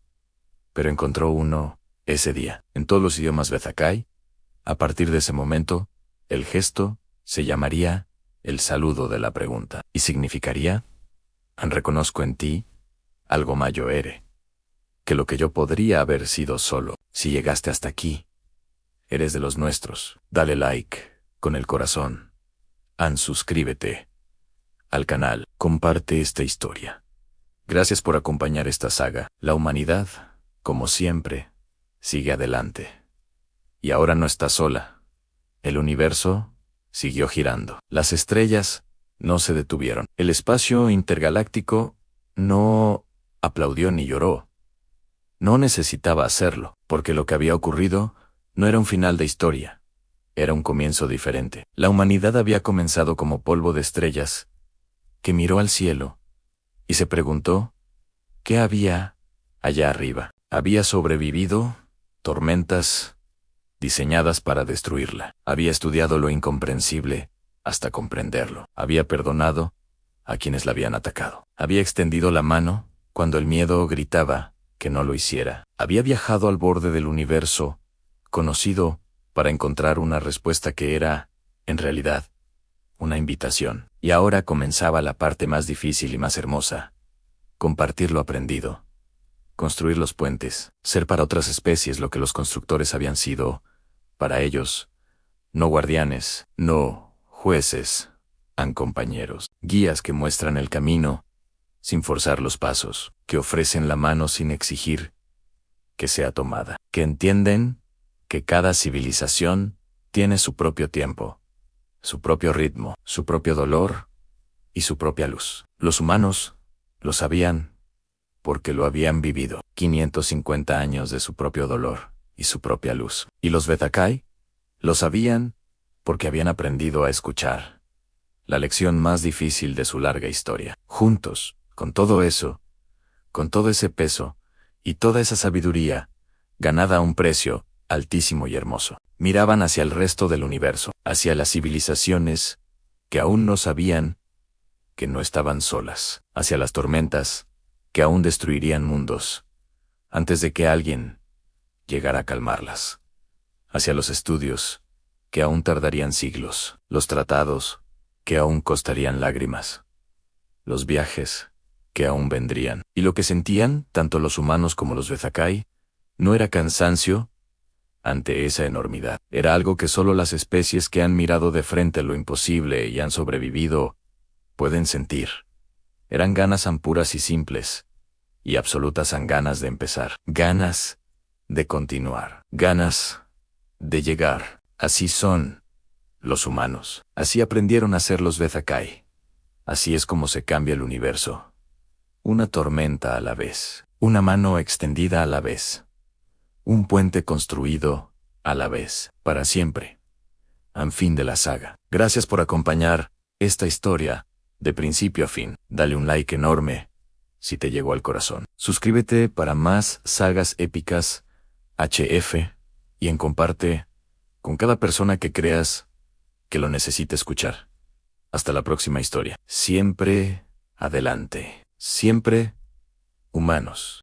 Pero encontró uno ese día. En todos los idiomas Vethakay, a partir de ese momento, el gesto se llamaría el saludo de la pregunta, y significaría: reconozco en ti algo mayor que lo que yo podría haber sido solo. Si llegaste hasta aquí, eres de los nuestros. Dale like con el corazón. Suscríbete al canal. Comparte esta historia. Gracias por acompañar esta saga. La humanidad, como siempre, sigue adelante. Y ahora no está sola. El universo siguió girando. Las estrellas no se detuvieron. El espacio intergaláctico no aplaudió ni lloró. No necesitaba hacerlo, porque lo que había ocurrido no era un final de historia. Era un comienzo diferente. La humanidad había comenzado como polvo de estrellas, que miró al cielo y se preguntó, ¿qué había allá arriba? Había sobrevivido tormentas diseñadas para destruirla. Había estudiado lo incomprensible hasta comprenderlo. Había perdonado a quienes la habían atacado. Había extendido la mano cuando el miedo gritaba que no lo hiciera. Había viajado al borde del universo conocido para encontrar una respuesta que era, en realidad, una invitación. Y ahora comenzaba la parte más difícil y más hermosa: compartir lo aprendido, construir los puentes, ser para otras especies lo que los constructores habían sido para ellos, no guardianes, no jueces, compañeros, guías que muestran el camino sin forzar los pasos, que ofrecen la mano sin exigir que sea tomada, que entienden que cada civilización tiene su propio tiempo, su propio ritmo, su propio dolor y su propia luz. Los humanos lo sabían porque lo habían vivido. 550 años de su propio dolor y su propia luz. Y los Betakai lo sabían porque habían aprendido a escuchar la lección más difícil de su larga historia. Juntos, con todo eso, con todo ese peso y toda esa sabiduría, ganada a un precio altísimo y hermoso, miraban hacia el resto del universo, hacia las civilizaciones que aún no sabían que no estaban solas, hacia las tormentas que aún destruirían mundos antes de que alguien llegara a calmarlas, hacia los estudios que aún tardarían siglos, los tratados que aún costarían lágrimas, los viajes que aún vendrían. Y lo que sentían, tanto los humanos como los Betakai, no era cansancio ante esa enormidad. Era algo que solo las especies que han mirado de frente lo imposible y han sobrevivido pueden sentir. Eran ganas puras y simples, y absolutas ganas de empezar, ganas de continuar, ganas de llegar. Así son los humanos. Así aprendieron a ser los Betakai. Así es como se cambia el universo. Una tormenta a la vez, una mano extendida a la vez, un puente construido a la vez, para siempre. Fin de la saga. Gracias por acompañar esta historia de principio a fin. Dale un like enorme si te llegó al corazón. Suscríbete para más sagas épicas HF y comparte con cada persona que creas que lo necesite escuchar. Hasta la próxima historia. Siempre adelante. Siempre humanos.